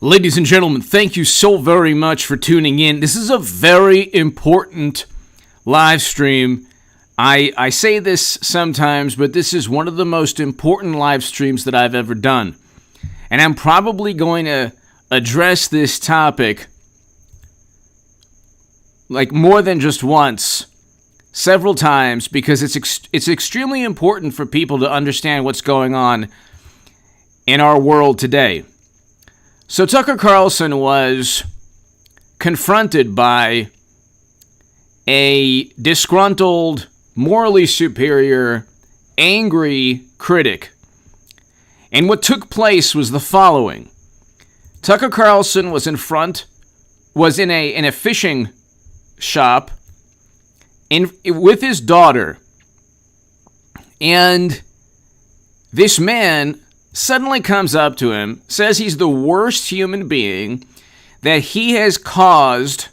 Ladies and gentlemen, thank you so very much for tuning in. This is a very important live stream. I say this sometimes, but this is one of the most important live streams that I've ever done. And I'm probably going to address this topic like more than just once, several times, because it's extremely important for people to understand what's going on in our world today. So Tucker Carlson was confronted by a disgruntled, morally superior, angry critic. And what took place was the following. Tucker Carlson was in a fishing shop with his daughter. And this man suddenly comes up to him, says he's the worst human being, that he has caused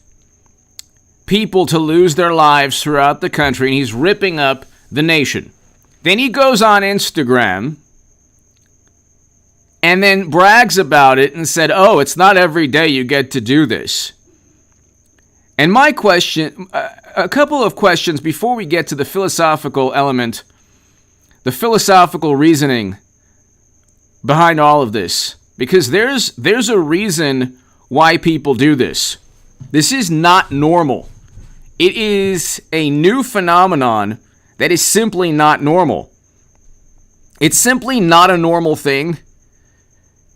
people to lose their lives throughout the country, and he's ripping up the nation. Then he goes on Instagram and then brags about it and said, oh, it's not every day you get to do this. And my question, a couple of questions before we get to the philosophical element, the philosophical reasoning behind all of this, because there's a reason why people do this. This is not normal. It is a new phenomenon that is simply not normal. It's simply not a normal thing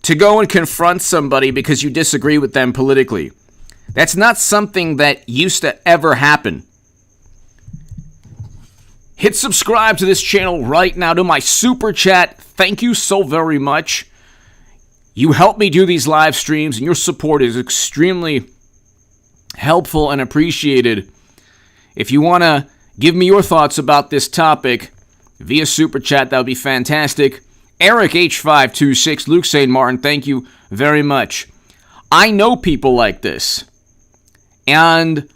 to go and confront somebody because you disagree with them politically. That's not something that used to ever happen. Hit subscribe to this channel right now, to my super chat. Thank you so very much. You help me do these live streams, and your support is extremely helpful and appreciated. If you want to give me your thoughts about this topic via super chat, that would be fantastic. Eric H526, Luke St. Martin, thank you very much. I know people like this. And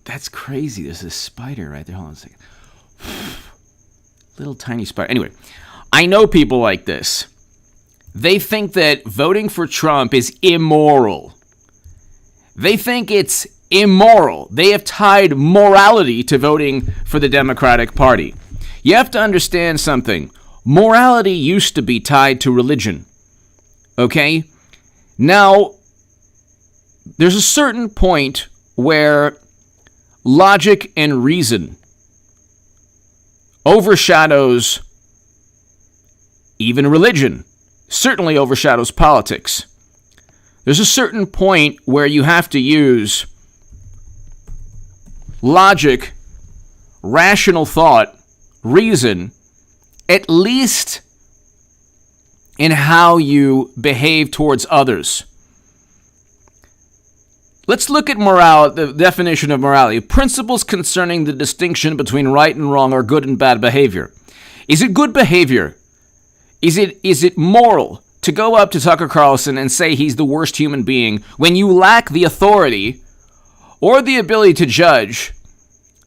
that's crazy. There's a spider right there. Hold on a second. Little tiny spider. Anyway, I know people like this. They think that voting for Trump is immoral. They think it's immoral. They have tied morality to voting for the Democratic Party. You have to understand something. Morality used to be tied to religion. Okay? Now, there's a certain point where logic and reason overshadows even religion, certainly overshadows politics. There's a certain point where you have to use logic, rational thought, reason, at least in how you behave towards others. Let's look at morality, the definition of morality. Principles concerning the distinction between right and wrong or good and bad behavior. Is it good behavior? Is it moral to go up to Tucker Carlson and say he's the worst human being when you lack the authority or the ability to judge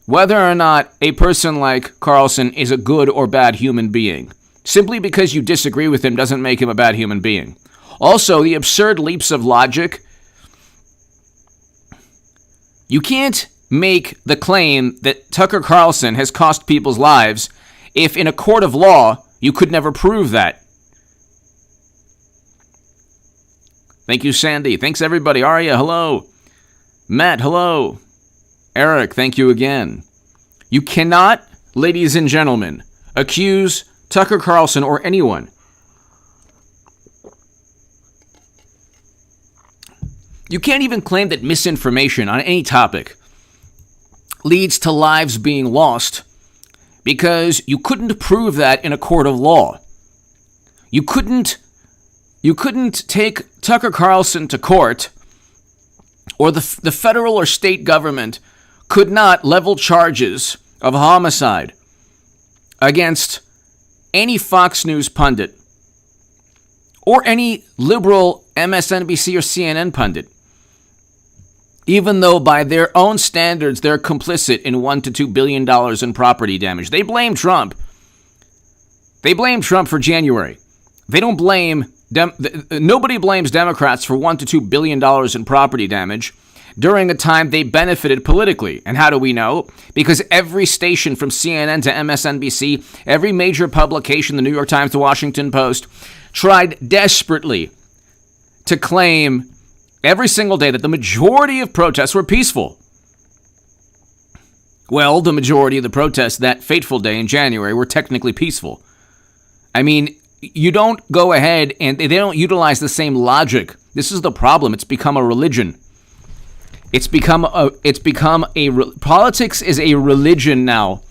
whether or not a person like Carlson is a good or bad human being? Simply because you disagree with him doesn't make him a bad human being. Also, the absurd leaps of logic. You can't make the claim that Tucker Carlson has cost people's lives if in a court of law you could never prove that. Thank you, Sandy. Thanks, everybody. Arya, hello. Matt, hello. Eric, thank you again. You cannot, ladies and gentlemen, accuse Tucker Carlson or anyone. You can't even claim that misinformation on any topic leads to lives being lost because you couldn't prove that in a court of law. You couldn't take Tucker Carlson to court, or the federal or state government could not level charges of homicide against any Fox News pundit or any liberal MSNBC or CNN pundit, even though by their own standards, they're complicit in $1 to $2 billion in property damage. They blame Trump. They blame Trump for January. They don't blame Nobody blames Democrats for $1 to $2 billion in property damage during a time they benefited politically. And how do we know? Because every station from CNN to MSNBC, every major publication, the New York Times, the Washington Post, tried desperately to claim every single day that the majority of protests were peaceful. Well, the majority of the protests that fateful day in January were technically peaceful. I mean, you don't go ahead and they don't utilize the same logic. This is the problem. It's become a religion. Politics is a religion now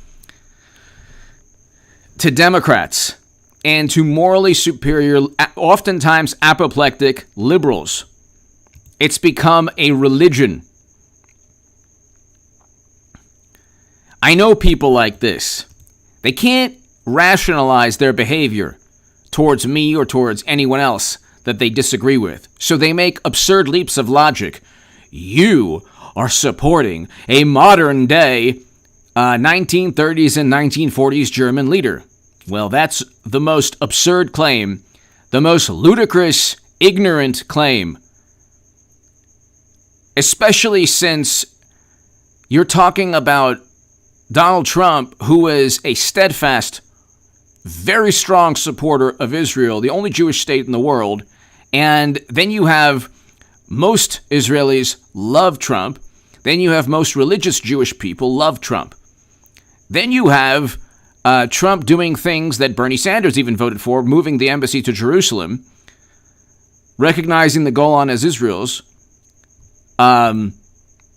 to Democrats and to morally superior, oftentimes apoplectic liberals. It's become a religion. I know people like this. They can't rationalize their behavior towards me or towards anyone else that they disagree with. So they make absurd leaps of logic. You are supporting a modern day 1930s and 1940s German leader. Well, that's the most absurd claim, the most ludicrous, ignorant claim. Especially since you're talking about Donald Trump, who is a steadfast, very strong supporter of Israel, the only Jewish state in the world. And then you have most Israelis love Trump. Then you have most religious Jewish people love Trump. Then you have Trump doing things that Bernie Sanders even voted for, moving the embassy to Jerusalem, recognizing the Golan as Israel's,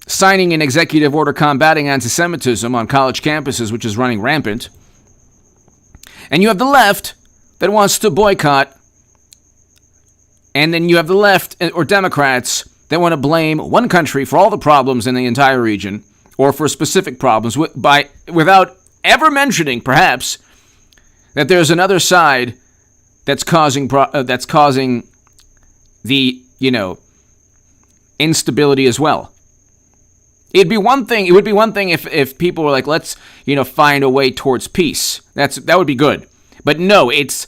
signing an executive order combating anti-Semitism on college campuses, which is running rampant. And you have the left that wants to boycott. And then you have the left, or Democrats, that want to blame one country for all the problems in the entire region, or for specific problems, without ever mentioning, perhaps, that there's another side that's causing the, instability as well. It would be one thing if people were like, let's, find a way towards peace. That would be good. But no, it's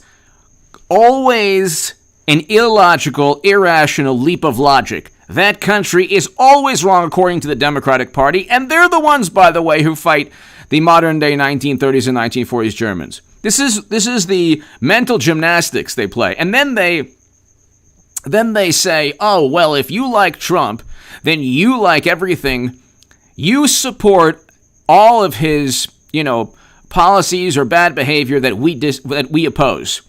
always an illogical, irrational leap of logic. That country is always wrong according to the Democratic Party, and they're the ones, by the way, who fight the modern-day 1930s and 1940s Germans. This is the mental gymnastics they play. And then they say, oh, well, if you like Trump, then you like everything. You support all of his, policies or bad behavior that we oppose.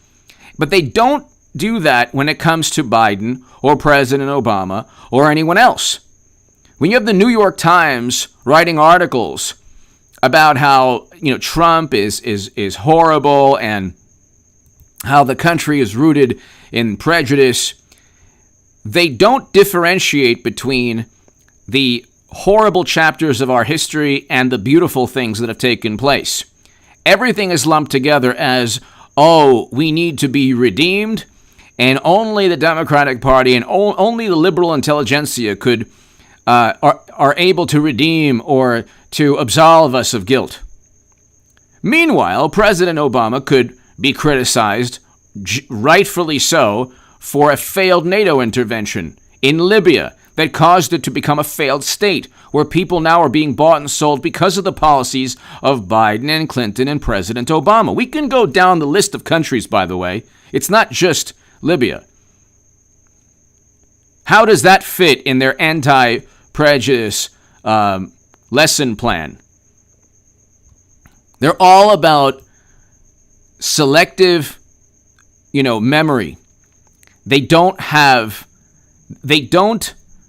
But they don't do that when it comes to Biden or President Obama or anyone else. When you have the New York Times writing articles about how, Trump is horrible and how the country is rooted in prejudice, they don't differentiate between the horrible chapters of our history and the beautiful things that have taken place. Everything is lumped together as, oh, we need to be redeemed, and only the Democratic Party and only the liberal intelligentsia are able to redeem or to absolve us of guilt. Meanwhile, President Obama could be criticized, rightfully so, for a failed NATO intervention in Libya that caused it to become a failed state, where people now are being bought and sold because of the policies of Biden and Clinton and President Obama. We can go down the list of countries, by the way. It's not just Libya. How does that fit in their anti-prejudice lesson plan? They're all about selective, memory. They don't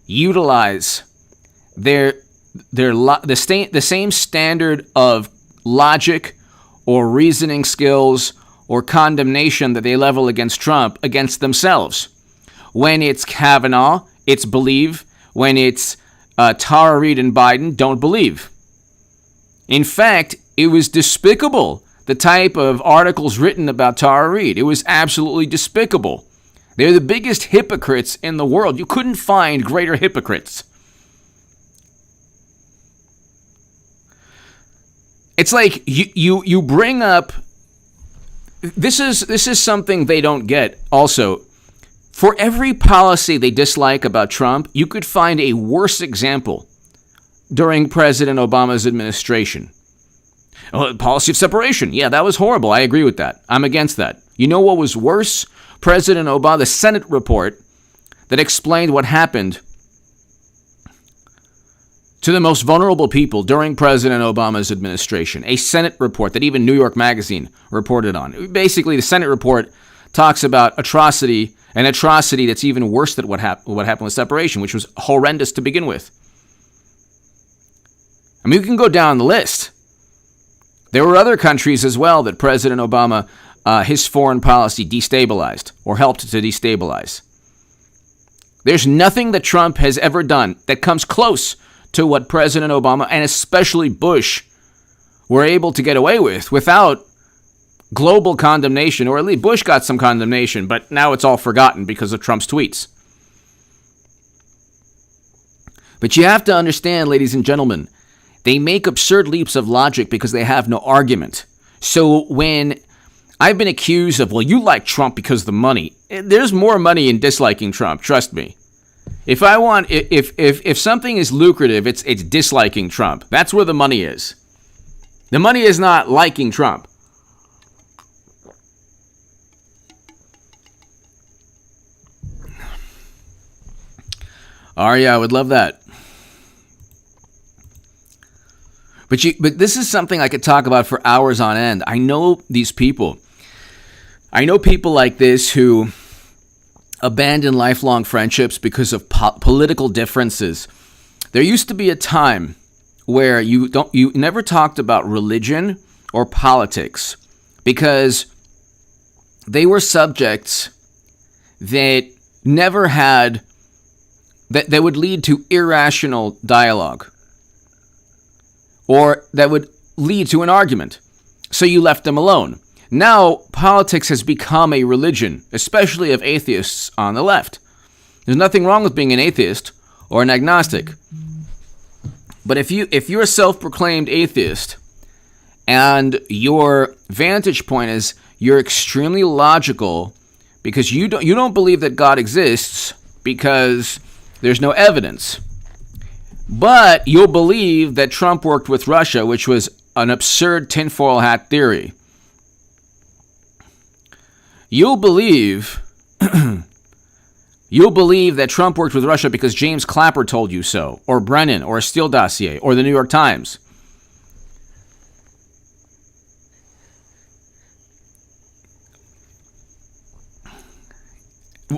utilize the same standard of logic or reasoning skills or condemnation that they level against Trump against themselves. When it's Kavanaugh, it's believe. When it's Tara Reade and Biden, don't believe. In fact, it was despicable, the type of articles written about Tara Reade. It was absolutely despicable. They're the biggest hypocrites in the world. You couldn't find greater hypocrites. It's like you bring up. This is something they don't get. Also, For every policy they dislike about Trump, you could find a worse example during President Obama's administration. Oh, policy of separation. Yeah, that was horrible. I agree with that. I'm against that. You know what was worse? President Obama, the Senate report that explained what happened to the most vulnerable people during President Obama's administration. A Senate report that even New York Magazine reported on. Basically, the Senate report talks about an atrocity that's even worse than what happened with separation, which was horrendous to begin with. I mean, you can go down the list. There were other countries as well that President Obama, his foreign policy destabilized or helped to destabilize. There's nothing that Trump has ever done that comes close to what President Obama and especially Bush were able to get away with without global condemnation, or at least Bush got some condemnation, but now it's all forgotten because of Trump's tweets. But you have to understand, ladies and gentlemen, they make absurd leaps of logic because they have no argument. So when I've been accused of, well, you like Trump because of the money, there's more money in disliking Trump, trust me. If something is lucrative, it's disliking Trump. That's where the money is. The money is not liking Trump. Arya, I would love that. But this is something I could talk about for hours on end. I know these people. I know people like this who abandon lifelong friendships because of political differences. There used to be a time where you never talked about religion or politics because they were subjects that never had that would lead to irrational dialogue, or that would lead to an argument. So you left them alone. Now, politics has become a religion, especially of atheists on the left. There's nothing wrong with being an atheist or an agnostic. But if you're a self-proclaimed atheist and your vantage point is you're extremely logical because you don't believe that God exists because there's no evidence. But you'll believe that Trump worked with Russia, which was an absurd tinfoil hat theory. You'll believe that Trump worked with Russia because James Clapper told you so, or Brennan, or a Steele dossier, or the New York Times.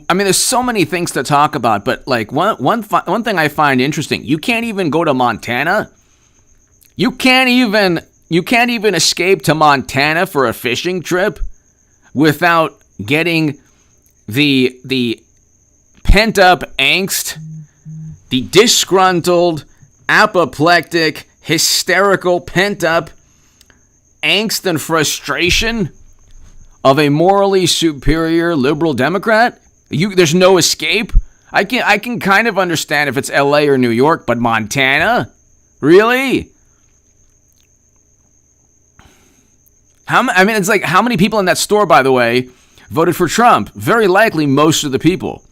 I mean, there's so many things to talk about, but like one thing I find interesting, you can't even go to Montana. You can't even escape to Montana for a fishing trip without getting the pent-up angst, the disgruntled, apoplectic, hysterical, pent-up angst and frustration of a morally superior liberal Democrat. There's no escape. I can kind of understand if it's LA or New York, but Montana? Really? It's like, how many people in that store, by the way, voted for Trump? Very likely most of the people.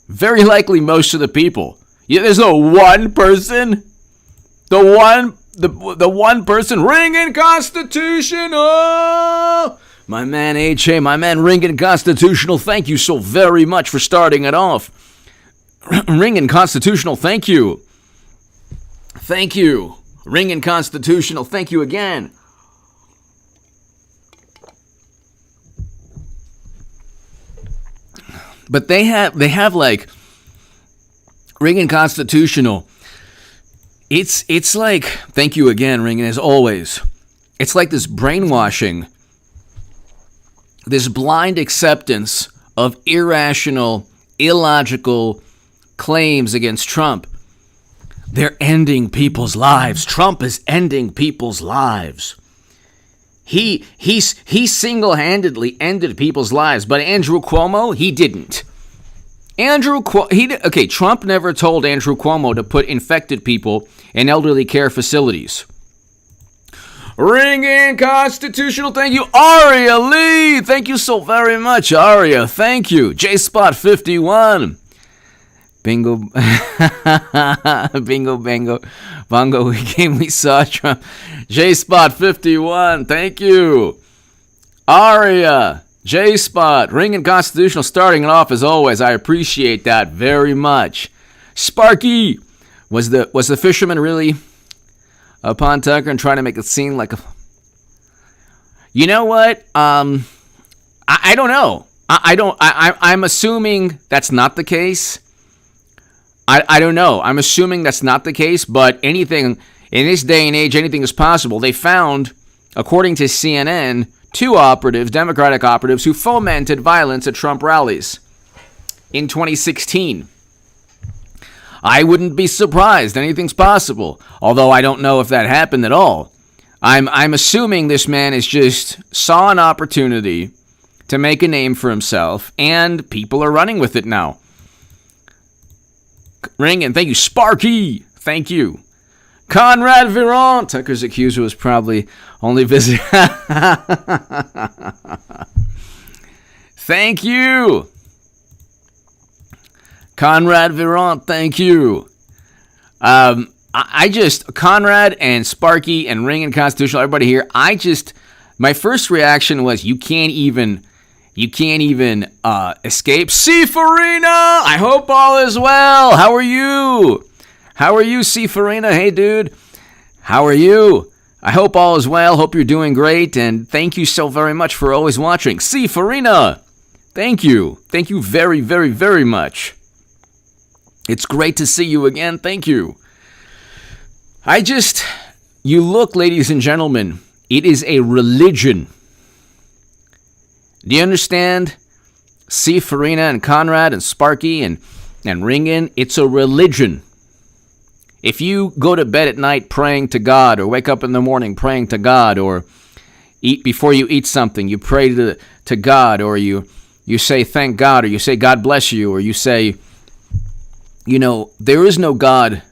Very likely most of the people. Yeah, there's no one person. The one person ringing constitutional. My man H.A., my man Ringin' Constitutional, thank you so very much for starting it off. Ringin' Constitutional, thank you. Thank you. Ringin' Constitutional, thank you again. But they have like Ringin' Constitutional. It's like, thank you again, Ringin', as always. It's like this brainwashing, this blind acceptance of irrational, illogical claims against Trump. They're ending people's lives. Trump is ending people's lives. He single-handedly ended people's lives, but Andrew Cuomo, he didn't. Trump never told Andrew Cuomo to put infected people in elderly care facilities. Ring in constitutional. Thank you, Aria Lee. Thank you so very much, Aria. Thank you. J-Spot 51. Bingo. Bingo, bango. Bongo game we saw Trump. J-Spot 51. Thank you. Aria. J-Spot. Ring in constitutional. Starting it off as always. I appreciate that very much. Sparky. Was the fisherman really upon Tucker and trying to make it seem like a... You know what? I don't know. I'm assuming that's not the case. I don't know. I'm assuming that's not the case, but anything, in this day and age, anything is possible. They found, according to CNN, 2 operatives, Democratic operatives, who fomented violence at Trump rallies in 2016. I wouldn't be surprised. Anything's possible. Although I don't know if that happened at all. I'm assuming this man is just saw an opportunity to make a name for himself, and people are running with it now. Ring in. Thank you, Sparky. Thank you. Conrad Viron. Tucker's accuser was probably only visiting. Thank you. Conrad Viron, thank you. I just, Conrad and Sparky and Ring and Constitutional, everybody here, my first reaction was, you can't even escape. C. Farina, I hope all is well. How are you? How are you, C. Farina? Hey, dude. How are you? I hope all is well. Hope you're doing great. And thank you so very much for always watching. C. Farina, thank you. Thank you very, very, very much. It's great to see you again. Thank you. You look, ladies and gentlemen, it is a religion. Do you understand? C. Farina and Conrad and Sparky and Ringin, it's a religion. If you go to bed at night praying to God, or wake up in the morning praying to God, or eat before you eat something, you pray to God, or you say thank God, or you say God bless you, or you say, there is no God.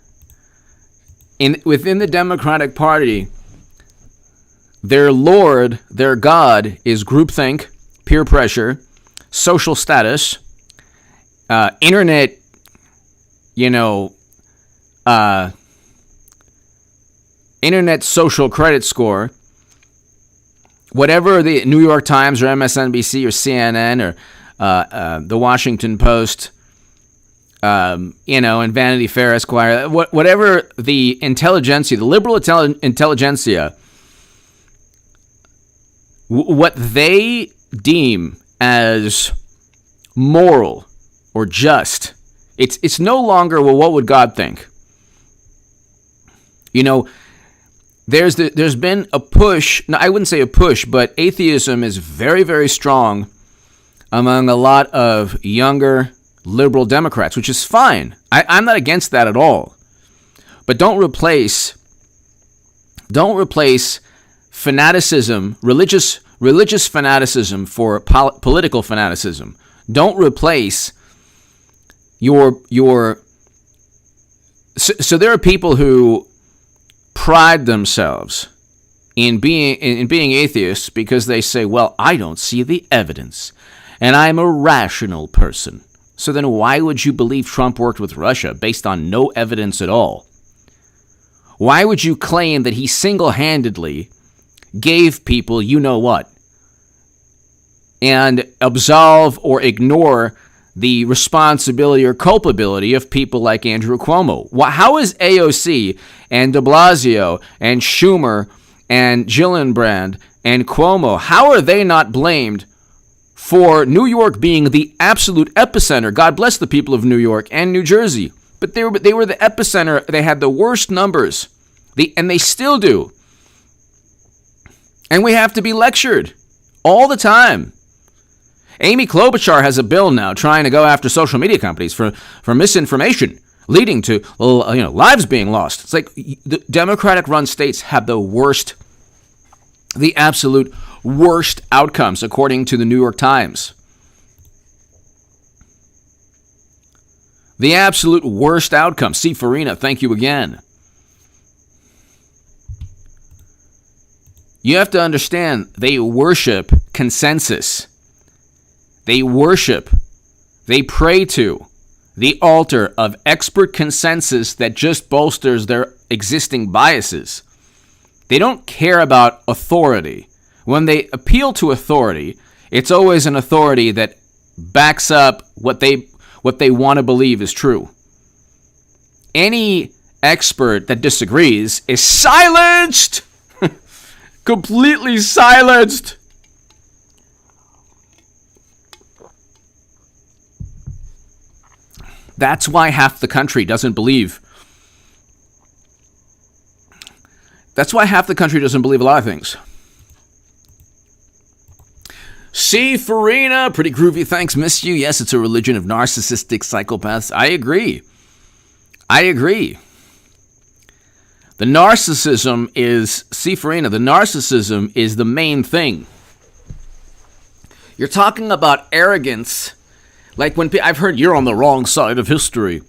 Within the Democratic Party, their Lord, their God, is groupthink, peer pressure, social status, internet, internet social credit score, whatever the New York Times or MSNBC or CNN or the Washington Post, and Vanity Fair, Esquire, whatever the intelligentsia, the liberal intelligentsia, what they deem as moral or just, it's no longer, well, what would God think? There's been a push, no, I wouldn't say a push, but atheism is very, very strong among a lot of younger liberal Democrats, which is fine. I'm not against that at all. But don't replace fanaticism, religious fanaticism for political fanaticism. Don't replace so there are people who pride themselves in being atheists because they say, well, I don't see the evidence, and I'm a rational person. So then why would you believe Trump worked with Russia based on no evidence at all? Why would you claim that he single-handedly gave people you-know-what and absolve or ignore the responsibility or culpability of people like Andrew Cuomo? How is AOC and de Blasio and Schumer and Gillibrand and Cuomo, how are they not blamed for New York being the absolute epicenter? God bless the people of New York and New Jersey. But they were the epicenter. They had the worst numbers. And they still do. And we have to be lectured all the time. Amy Klobuchar has a bill now trying to go after social media companies for misinformation, leading to lives being lost. It's like the Democratic-run states have the absolute worst outcomes, according to the New York Times. The absolute worst outcomes. C. Farina, thank you again. You have to understand, they worship consensus. They pray to the altar of expert consensus that just bolsters their existing biases. They don't care about authority. When they appeal to authority, it's always an authority that backs up what they want to believe is true. Any expert that disagrees is silenced! Completely silenced! That's why half the country doesn't believe. That's why half the country doesn't believe a lot of things. C. Farina, pretty groovy, thanks, miss you. Yes, it's a religion of narcissistic psychopaths. I agree. The narcissism is, C. Farina, the narcissism is the main thing. You're talking about arrogance. Like when I've heard you're on the wrong side of history.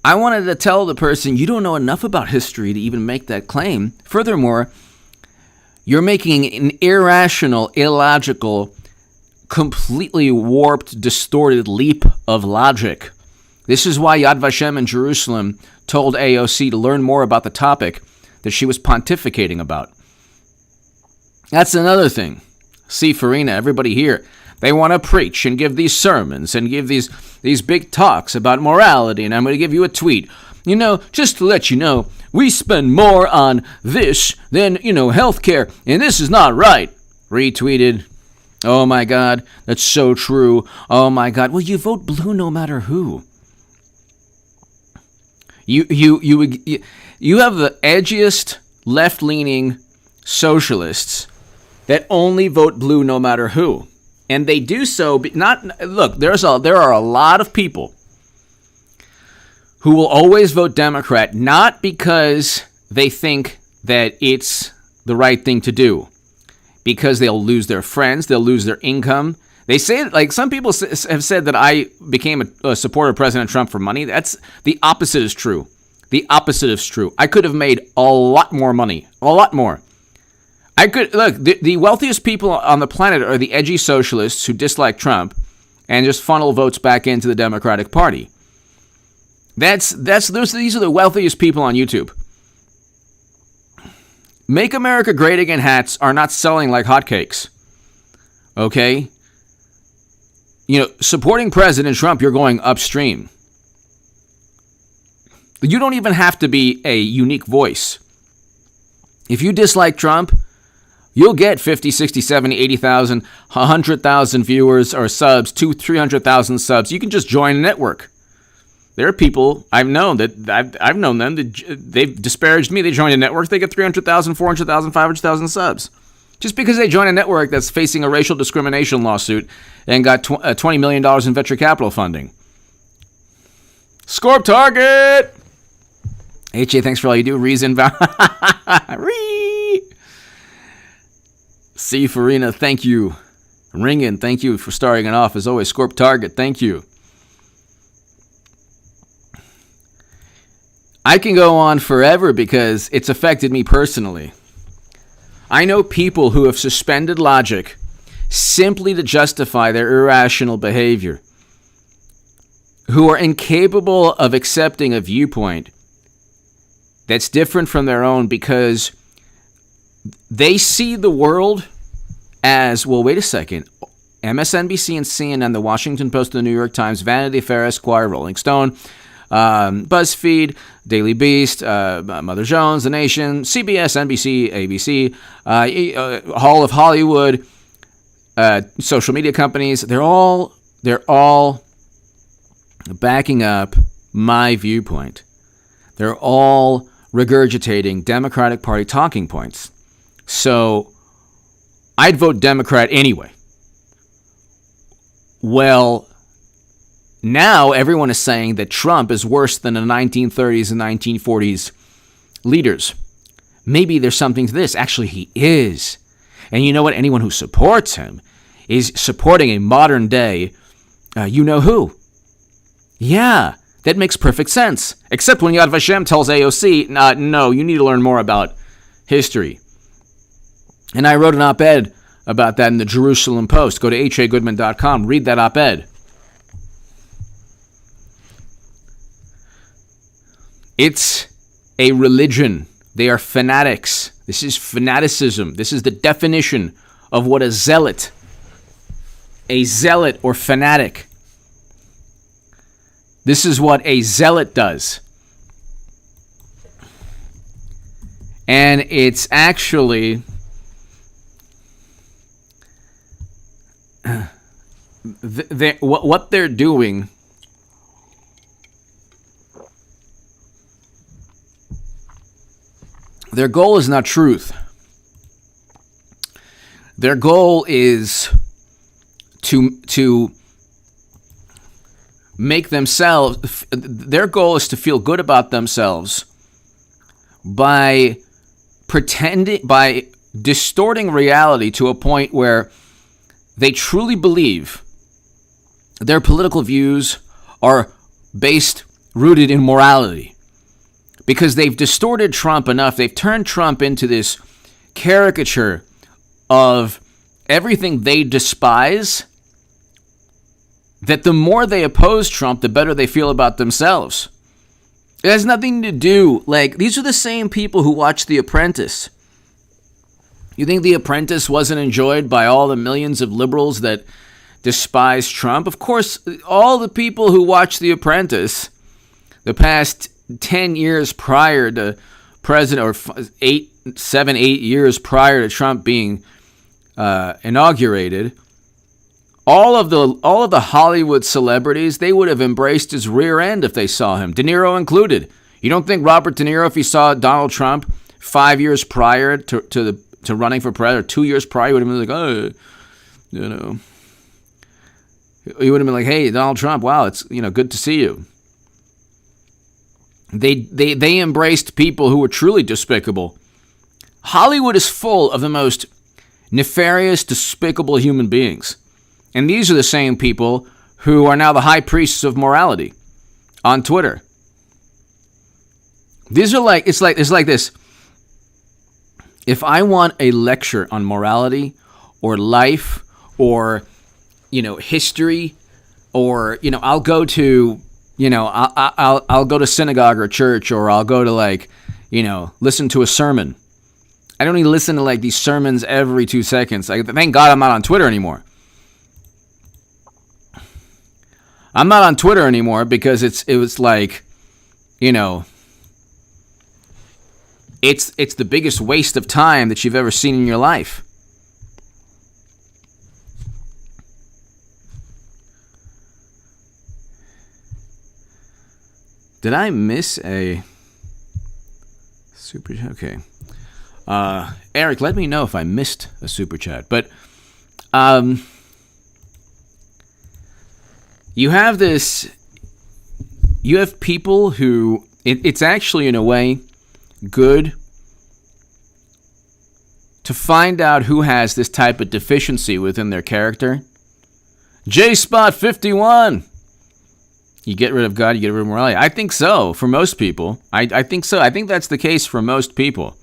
I wanted to tell the person, you don't know enough about history to even make that claim. Furthermore, you're making an irrational, illogical, completely warped, distorted leap of logic. This is why Yad Vashem in Jerusalem told AOC to learn more about the topic that she was pontificating about. That's another thing. See, Farina, everybody here, they want to preach and give these sermons and give these big talks about morality, and I'm going to give you a tweet. You know, just to let you know, we spend more on this than, healthcare, and this is not right. Retweeted. Oh my God, that's so true. Oh my God. Well, you vote blue no matter who. You have the edgiest left-leaning socialists that only vote blue no matter who. And they do so, there are a lot of people who will always vote Democrat, not because they think that it's the right thing to do, because they'll lose their friends, they'll lose their income. They say, like some people have said that I became a supporter of President Trump for money. That's the opposite is true. The opposite is true. I could have made a lot more money, a lot more. The wealthiest people on the planet are the edgy socialists who dislike Trump and just funnel votes back into the Democratic Party. These are the wealthiest people on YouTube. Make America Great Again hats are not selling like hotcakes. Okay? Supporting President Trump, you're going upstream. You don't even have to be a unique voice. If you dislike Trump, you'll get 50, 60, 70, 80,000, 100,000 viewers or subs, 200,000, 300,000 subs. You can just join a network. There are people I've known them. They've disparaged me. They joined a network. They get 300,000, 400,000, 500,000 subs. Just because they join a network that's facing a racial discrimination lawsuit and got $20 million in venture capital funding. Scorp target! HA, thanks for all you do. Reason. C. Farina, thank you. Ringin, thank you for starting it off. As always, Scorp target, thank you. I can go on forever because it's affected me personally. I know people who have suspended logic simply to justify their irrational behavior, who are incapable of accepting a viewpoint that's different from their own because they see the world as, well, wait a second, MSNBC and CNN, the Washington Post, the New York Times, Vanity Fair, Esquire, Rolling Stone, BuzzFeed, Daily Beast, Mother Jones, The Nation, CBS, NBC, ABC, Hall of Hollyood, social media companies, they're all backing up my viewpoint. They're all regurgitating Democratic Party talking points. So I'd vote Democrat anyway. Well, now everyone is saying that Trump is worse than the 1930s and 1940s leaders. Maybe there's something to this. Actually, he is. And you know what? Anyone who supports him is supporting a modern day, you know who. Yeah, that makes perfect sense. Except when Yad Vashem tells AOC, no, you need to learn more about history. And I wrote an op-ed about that in the Jerusalem Post. Go to hagoodman.com, read that op-ed. It's a religion. They are fanatics. This is fanaticism. This is the definition of what a zealot or fanatic. This is what a zealot does. And it's actually what they're doing. Their goal is not truth. Their goal is to make themselves, their goal is to feel good about themselves by distorting reality to a point where they truly believe their political views are rooted in morality. Because they've distorted Trump enough, they've turned Trump into this caricature of everything they despise, that the more they oppose Trump, the better they feel about themselves. It has nothing to do, these are the same people who watch The Apprentice. You think The Apprentice wasn't enjoyed by all the millions of liberals that despise Trump? Of course, all the people who watch The Apprentice the past 10 years prior to President, or 8 years prior to Trump being inaugurated, all of the Hollywood celebrities, they would have embraced his rear end if they saw him, De Niro included. You don't think Robert De Niro, if he saw Donald Trump 5 years prior to running for president, or 2 years prior, he would have been like, oh, you know, he would have been like, hey, Donald Trump, wow, it's, good to see you. They embraced people who were truly despicable. Hollywood is full of the most nefarious, despicable human beings. And these are the same people who are now the high priests of morality on Twitter. These are it's like this. If I want a lecture on morality or life or, history, or, I'll go to, I'll go to synagogue or church, or I'll go to listen to a sermon. I don't need to listen to these sermons every 2 seconds. Thank God I'm not on Twitter anymore. I'm not on Twitter anymore because it's the biggest waste of time that you've ever seen in your life. Did I miss a super chat? Okay. Eric, let me know if I missed a super chat. But you have people who, it's actually in a way good to find out who has this type of deficiency within their character. J-Spot 51. You get rid of God, you get rid of morality. I think so, for most people. I think so. I think that's the case for most people.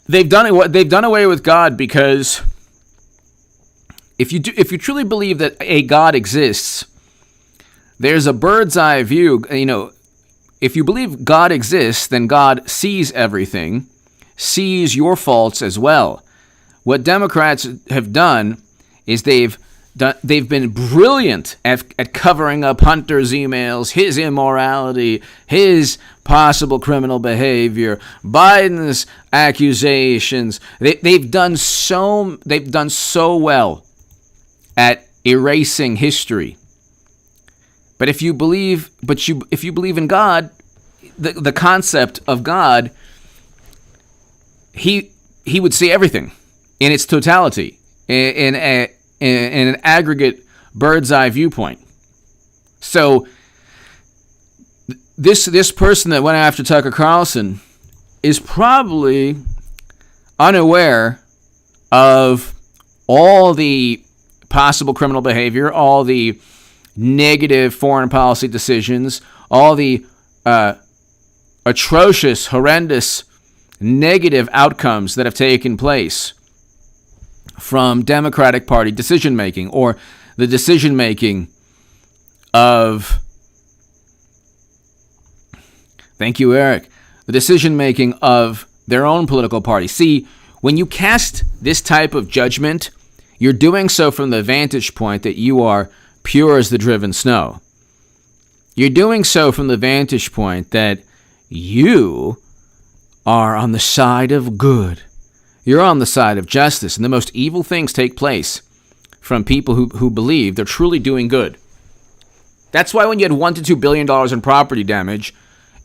They've done away with God because if you truly believe that a God exists, there's a bird's eye view. If you believe God exists, then God sees everything, sees your faults as well. What Democrats have done is they've been brilliant at covering up Hunter's emails, his immorality, his possible criminal behavior, Biden's accusations. They've done so well at erasing history. But if you believe in God, the concept of God, he would see everything in its totality, in an aggregate bird's eye viewpoint. So this person that went after Tucker Carlson is probably unaware of all the possible criminal behavior, all the negative foreign policy decisions, all the atrocious, horrendous, negative outcomes that have taken place from Democratic Party decision-making, or the decision-making of, thank you, Eric, the decision-making of their own political party. See, when you cast this type of judgment, you're doing so from the vantage point that you are pure as the driven snow. You're doing so from the vantage point that you are on the side of good. You're on the side of justice, and the most evil things take place from people who believe they're truly doing good. That's why when you had $1 to $2 billion in property damage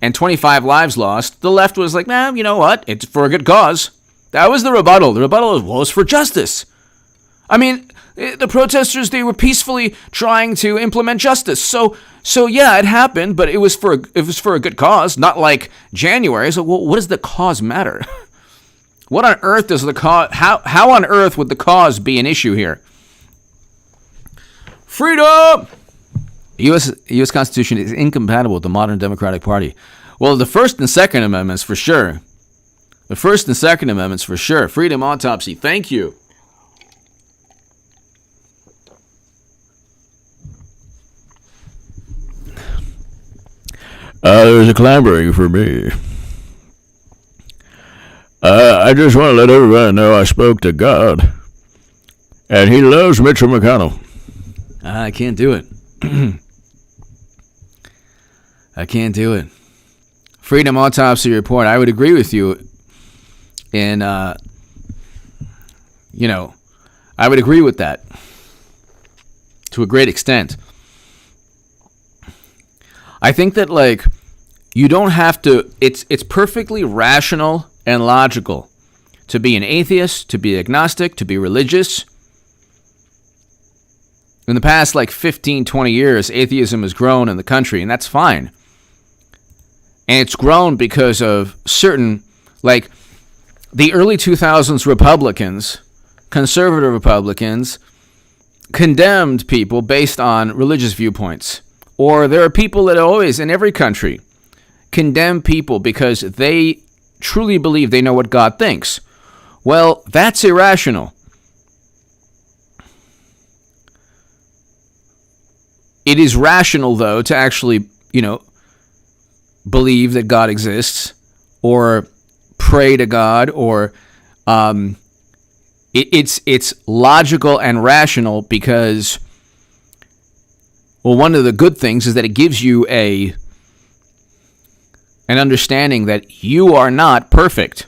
and 25 lives lost, the left was like, nah, you know what? It's for a good cause. That was the rebuttal. The rebuttal was, well, it's for justice. I mean, the protesters, they were peacefully trying to implement justice. So yeah, it happened, but it was for a good cause, not like January. So, well, what does the cause matter? What on earth does the cause? How on earth would the cause be an issue here? Freedom. The U.S. Constitution is incompatible with the modern Democratic Party. Well, the First and Second Amendments for sure. The First and Second Amendments for sure. Freedom autopsy. Thank you. There's a clambering for me. I just want to let everybody know I spoke to God, and He loves Mitchell McConnell. I can't do it. I can't do it. Freedom autopsy report. I would agree with you. And, I would agree with that to a great extent. I think that, like, you don't have to, it's perfectly rational and logical to be an atheist, to be agnostic, to be religious. In the past, 15, 20 years, atheism has grown in the country, and that's fine. And it's grown because of certain, the early 2000s Republicans, conservative Republicans, condemned people based on religious viewpoints. Or there are people that always, in every country, condemn people because they truly believe they know what God thinks. Well, that's irrational. It is rational, though, to actually, believe that God exists, or pray to God, or it's logical and rational because, well, one of the good things is that it gives you an understanding that you are not perfect.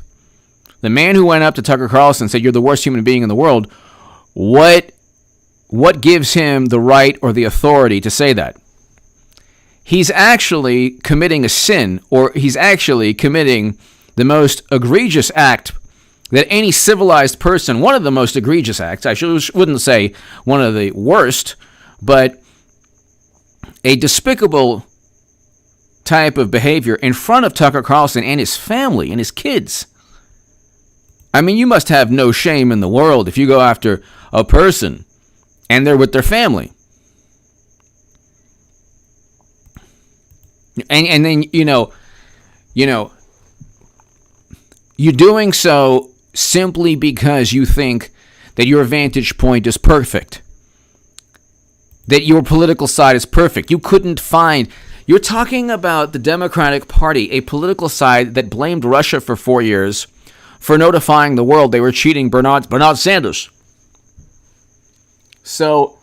The man who went up to Tucker Carlson and said, you're the worst human being in the world, what gives him the right or the authority to say that? He's actually committing a sin, or he's actually committing the most egregious act that any civilized person, one of the most egregious acts, I wouldn't say one of the worst, but a despicable type of behavior in front of Tucker Carlson and his family and his kids. I mean, you must have no shame in the world if you go after a person and they're with their family. And then, you're doing so simply because you think that your vantage point is perfect, that your political side is perfect. You couldn't find, you're talking about the Democratic Party, a political side that blamed Russia for 4 years for notifying the world they were cheating Bernard Sanders. So,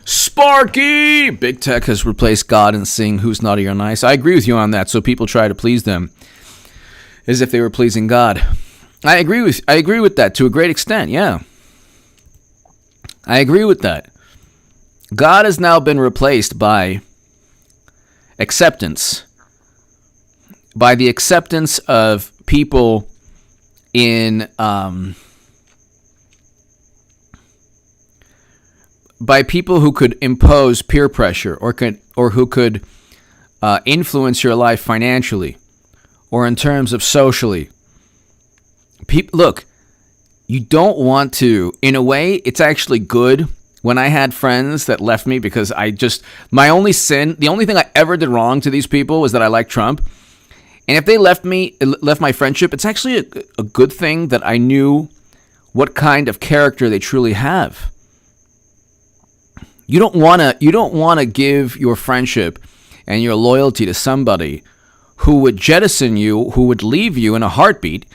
Sparky! Big tech has replaced God in saying who's naughty or nice. I agree with you on that. So people try to please them as if they were pleasing God. I agree with that to a great extent. Yeah, I agree with that. God has now been replaced by acceptance, by the acceptance of people in by people who could impose peer pressure, or who could influence your life financially, or in terms of socially. Look, you don't want to. In a way, it's actually good when I had friends that left me because my only sin, the only thing I ever did wrong to these people was that I liked Trump. And if they left my friendship, it's actually a good thing that I knew what kind of character they truly have. You don't want to give your friendship and your loyalty to somebody who would jettison you, who would leave you in a heartbeat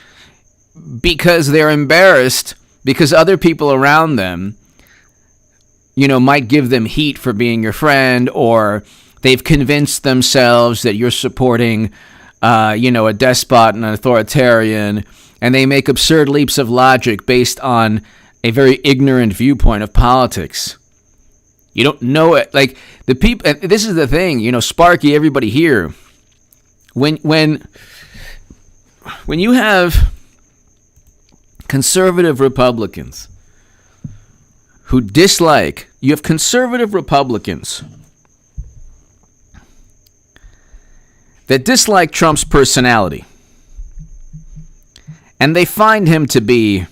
because they're embarrassed because other people around them, might give them heat for being your friend, or they've convinced themselves that you're supporting a despot and an authoritarian, and they make absurd leaps of logic based on a very ignorant viewpoint of politics. You don't know it. Like, the people, this is the thing, Sparky, everybody here, when you have conservative Republicans who you have conservative Republicans that dislike Trump's personality, and they find him to be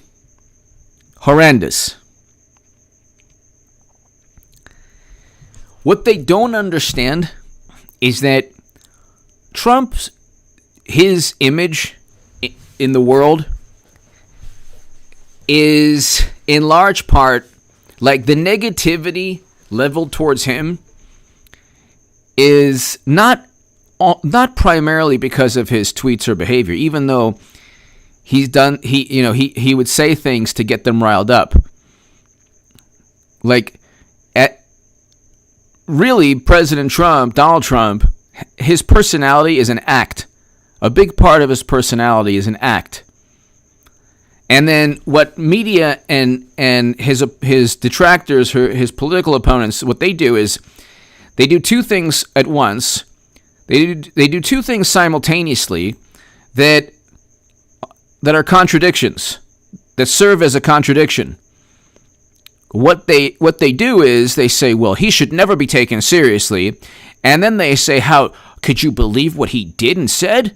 horrendous. What they don't understand is that his image in the world is in large part, like, the negativity leveled towards him is not primarily because of his tweets or behavior, even though he would say things to get them riled up. Like, really, President Trump, Donald Trump, his personality is an act. A big part of his personality is an act. And then what media and his detractors, his political opponents, what they do is they do two things at once. They do two things simultaneously that are contradictions, that serve as a contradiction. What they do is they say, well, he should never be taken seriously, and then they say, how could you believe what he did and said?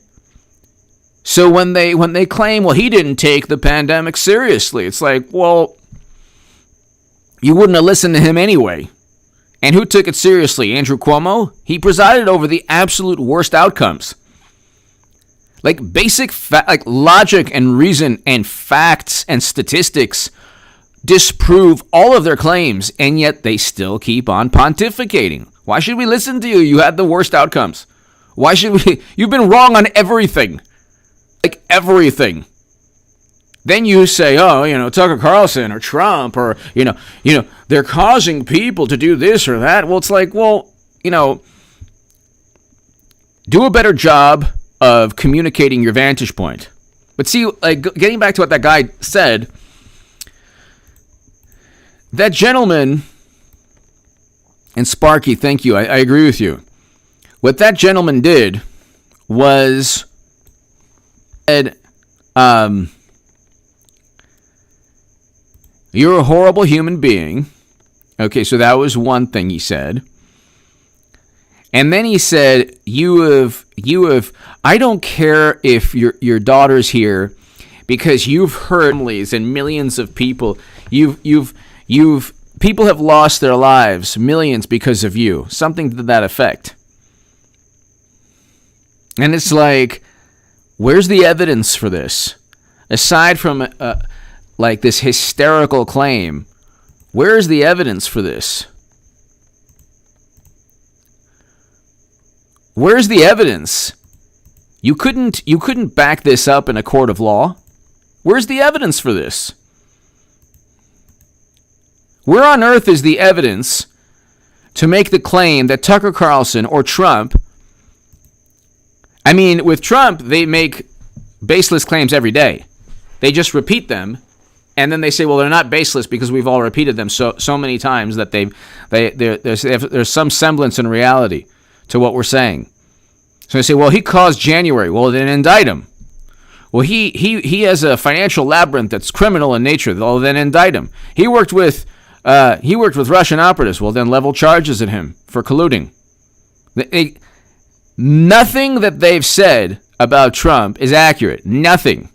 So when they claim, well, he didn't take the pandemic seriously, it's like, well, you wouldn't have listened to him anyway. And who took it seriously? Andrew Cuomo? He presided over the absolute worst outcomes. Like, basic logic and reason and facts and statistics disprove all of their claims, and yet they still keep on pontificating. Why should we listen to you? You had the worst outcomes. Why should we? You've been wrong on everything. Like, everything. Then you say, Tucker Carlson or Trump or, they're causing people to do this or that. Well, it's like, do a better job of communicating your vantage point. But see, like, getting back to what that guy said, that gentleman, and Sparky, thank you, I agree with you. What that gentleman did was said, you're a horrible human being. Okay, so that was one thing he said. And then he said, you have, I don't care if your daughter's here, because you've hurt families and millions of people. People have lost their lives, millions, because of you. Something to that effect. And it's like, where's the evidence for this? Aside from this hysterical claim, where's the evidence for this? Where's the evidence? You couldn't back this up in a court of law. Where's the evidence for this? Where on earth is the evidence to make the claim that Tucker Carlson or Trump, with Trump, they make baseless claims every day. They just repeat them, and then they say, well, they're not baseless because we've all repeated them so many times that there's some semblance in reality to what we're saying. So they say, well, he caused January. Well, then indict him. Well, he has a financial labyrinth that's criminal in nature. Well, then indict him. He worked with Russian operatives. Well, then level charges at him for colluding. Nothing that they've said about Trump is accurate. Nothing.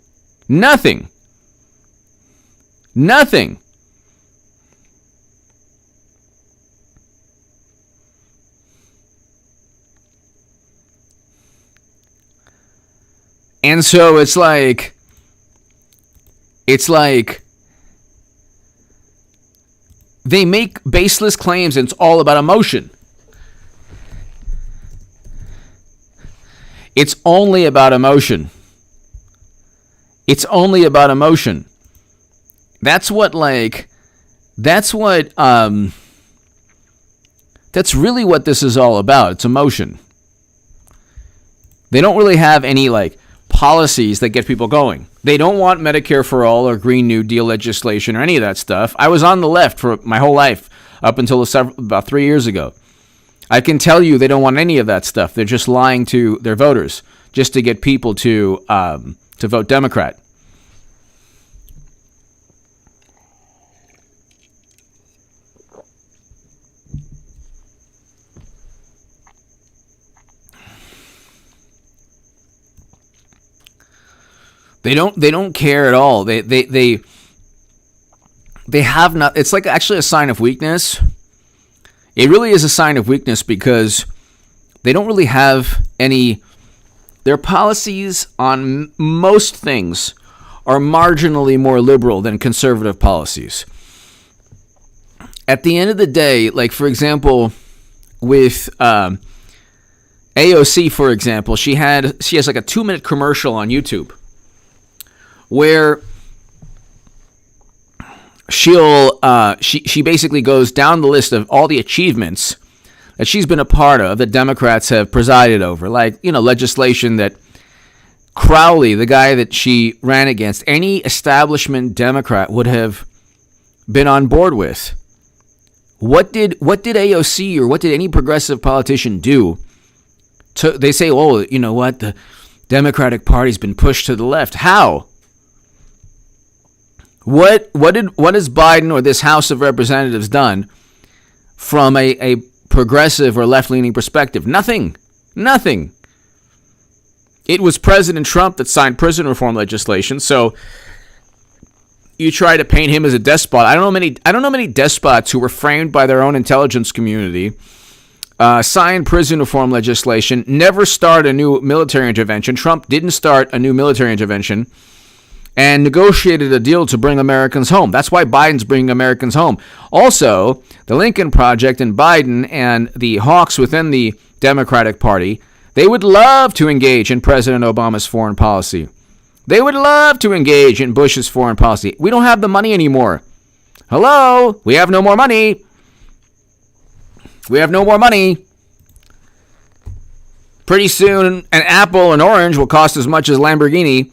And so it's like they make baseless claims and it's all about emotion. It's only about emotion. It's only about emotion. That's really what this is all about. It's emotion. They don't really have any policies that get people going. They don't want Medicare for all or Green New Deal legislation or any of that stuff. I was on the left for my whole life up until about 3 years ago. I can tell you they don't want any of that stuff. They're just lying to their voters just to get people to vote Democrat. They don't care at all. They have not. It's actually a sign of weakness. It really is a sign of weakness because they don't really have any. Their policies on most things are marginally more liberal than conservative policies. At the end of the day, for example, with AOC, for example, she has a 2-minute commercial on YouTube where she basically goes down the list of all the achievements that she's been a part of that Democrats have presided over, legislation that Crowley, the guy that she ran against, any establishment Democrat would have been on board with. What did AOC or what did any progressive politician do? They say, oh, you know what, the Democratic Party's been pushed to the left. How? What has Biden or this House of Representatives done from a progressive or left-leaning perspective? Nothing. It was President Trump that signed prison reform legislation. So you try to paint him as a despot. I don't know many despots who were framed by their own intelligence community, signed prison reform legislation, never start a new military intervention. Trump didn't start a new military intervention, and negotiated a deal to bring Americans home. That's why Biden's bringing Americans home. Also, the Lincoln Project and Biden and the hawks within the Democratic Party, they would love to engage in President Obama's foreign policy. They would love to engage in Bush's foreign policy. We don't have the money anymore. Hello? We have no more money. We have no more money. Pretty soon, an apple and orange will cost as much as Lamborghini.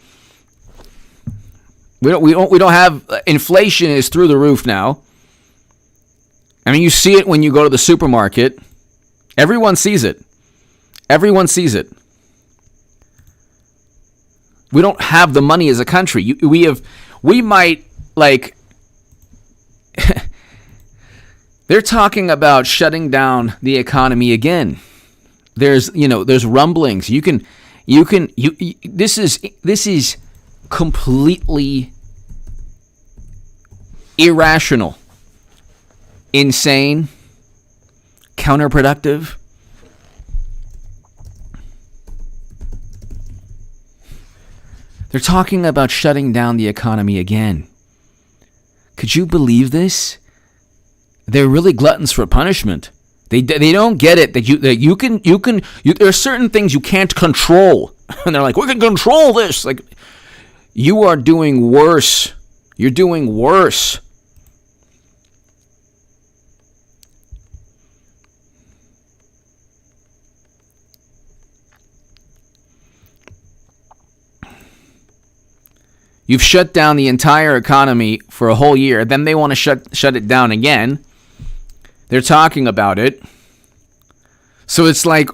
We don't have, inflation is through the roof now. I mean, you see it when you go to the supermarket. Everyone sees it. Everyone sees it. We don't have the money as a country. They're talking about shutting down the economy again. There's rumblings. This is completely irrational, insane, counterproductive. They're talking about shutting down the economy again. Could you believe this? They're really gluttons for punishment. They don't get it that you can there are certain things you can't control, and they're like, we can control this. You are doing worse. You're doing worse. You've shut down the entire economy for a whole year. Then they want to shut it down again. They're talking about it. So it's like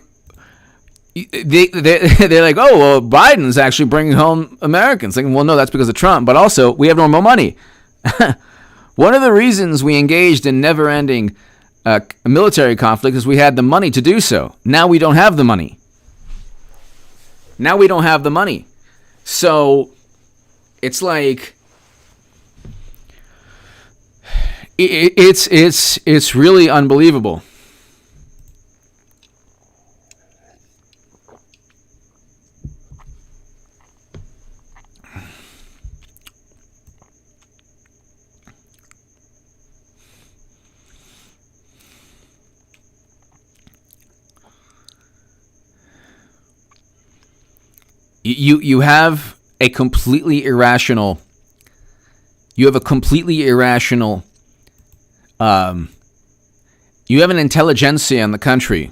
they're like, oh, well, Biden's actually bringing home Americans. Well, no, that's because of Trump. But also, we have no more money. One of the reasons we engaged in never-ending military conflict is we had the money to do so. Now we don't have the money. So it's like it's really unbelievable. You have a completely irrational. You have a completely irrational. You have an intelligentsia in the country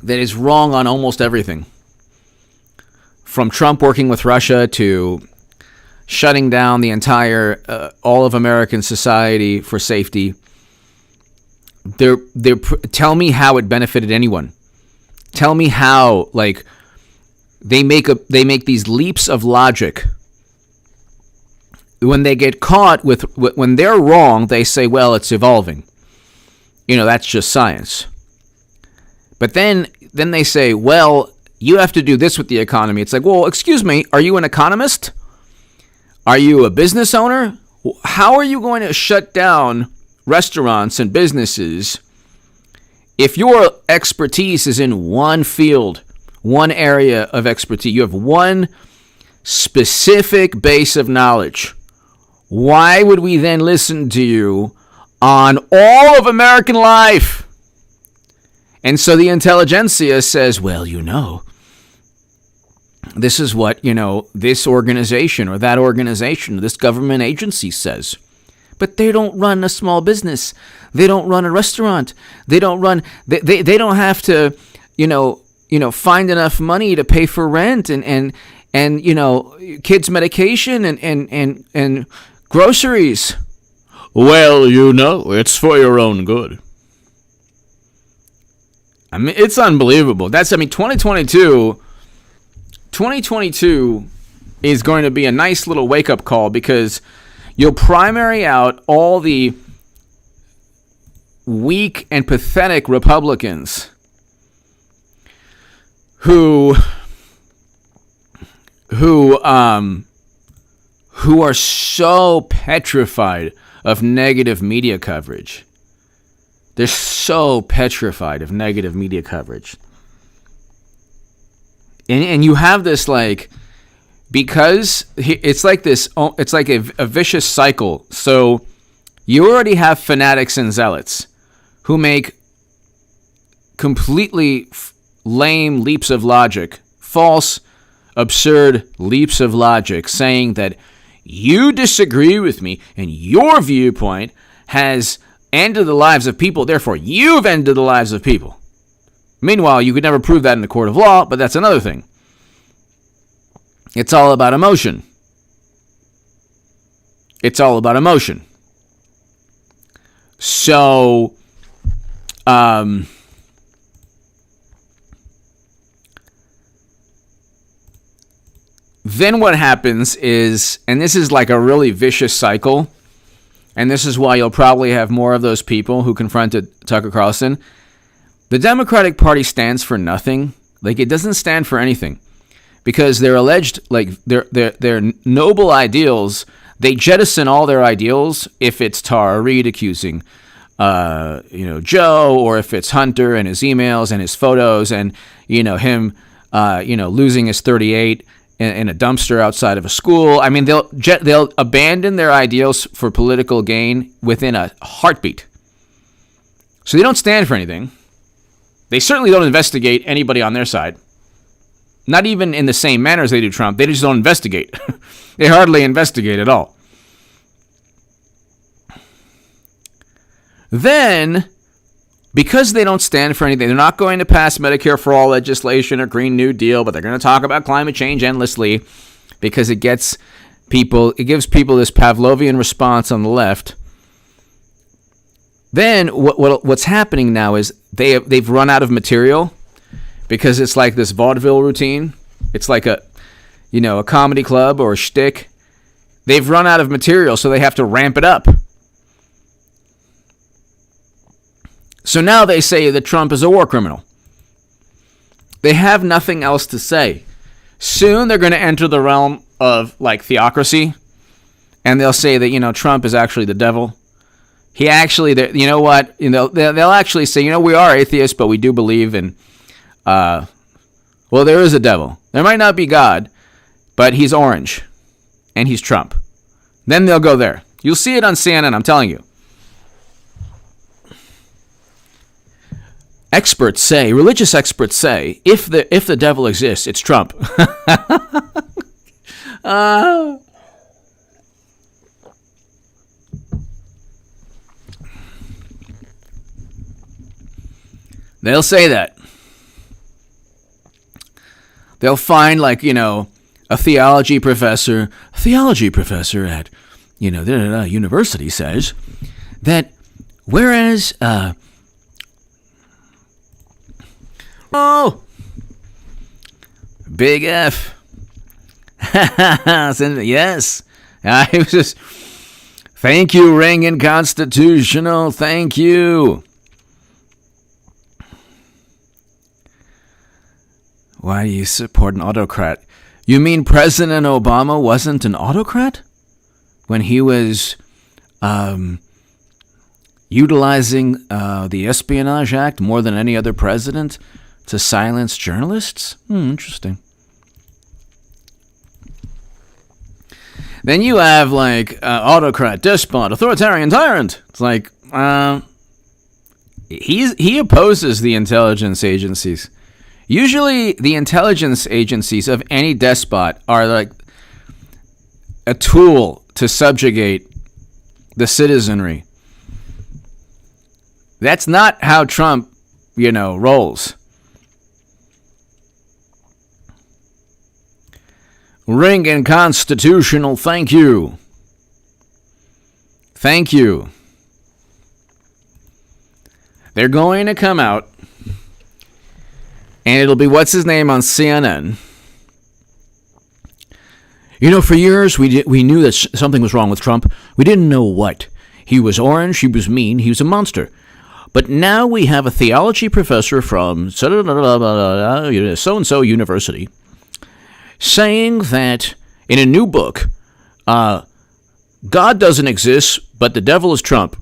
that is wrong on almost everything. From Trump working with Russia to shutting down the entire all of American society for safety. Tell me how it benefited anyone. Tell me how, like, they make these leaps of logic. When they get caught when they're wrong, they say, well, it's evolving. That's just science. But then they say, well, you have to do this with the economy. It's like, well, excuse me, are you an economist? Are you a business owner? How are you going to shut down restaurants and businesses if your expertise is in one field, one area of expertise? You have one specific base of knowledge. Why would we then listen to you on all of American life? And so the intelligentsia says, well, this is what, this organization or that organization, this government agency says. But they don't run a small business. They don't run a restaurant. They don't don't have to, find enough money to pay for rent and kids' medication and groceries. Well, it's for your own good. I mean, it's unbelievable. 2022 is going to be a nice little wake-up call, because you'll primary out all the weak and pathetic Republicans who are so petrified of negative media coverage. They're so petrified of negative media coverage. And you have this, like, because it's like this, it's like a vicious cycle. So you already have fanatics and zealots who make completely lame leaps of logic, false, absurd leaps of logic, saying that you disagree with me and your viewpoint has ended the lives of people, therefore you've ended the lives of people. Meanwhile, you could never prove that in the court of law, but that's another thing. It's all about emotion. It's all about emotion. So, then what happens is, and this is like a really vicious cycle, and this is why you'll probably have more of those people who confronted Tucker Carlson. The Democratic Party stands for nothing. Like, it doesn't stand for anything, because they're alleged, like, their noble ideals. They jettison all their ideals if it's Tara Reade accusing, Joe, or if it's Hunter and his emails and his photos and him, losing his 38 in a dumpster outside of a school. I mean, they'll abandon their ideals for political gain within a heartbeat. So they don't stand for anything. They certainly don't investigate anybody on their side. Not even in the same manner as they do Trump. They just don't investigate. They hardly investigate at all. Then, because they don't stand for anything, they're not going to pass Medicare for All legislation or Green New Deal, but they're going to talk about climate change endlessly, because it gives people this Pavlovian response on the left. Then what's happening now is they've run out of material, because it's like this vaudeville routine. It's like a comedy club or a shtick. They've run out of material, so they have to ramp it up. So now they say that Trump is a war criminal. They have nothing else to say. Soon they're going to enter the realm of, like, theocracy, and they'll say that, Trump is actually the devil. He actually, they'll actually say, we are atheists, but we do believe in, there is a devil. There might not be God, but he's orange, and he's Trump. Then they'll go there. You'll see it on CNN, I'm telling you. religious experts say, if the devil exists, it's Trump. They'll say that. They'll find, like, a theology professor at, university says that whereas, big F. Yes. I was just, thank you, Reagan Constitutional. Thank you. Why do you support an autocrat? You mean President Obama wasn't an autocrat? When he was utilizing the Espionage Act more than any other president to silence journalists? Interesting. Then you have, like, autocrat, despot, authoritarian tyrant. It's like, he opposes the intelligence agencies. Usually, the intelligence agencies of any despot are like a tool to subjugate the citizenry. That's not how Trump, rolls. Reagan Constitutional, thank you. Thank you. They're going to come out, and it'll be what's his name on CNN. For years we knew that something was wrong with Trump. We didn't know what. He was orange, he was mean, he was a monster. But now we have a theology professor from so-and-so university saying that in a new book, God doesn't exist, but the devil is Trump.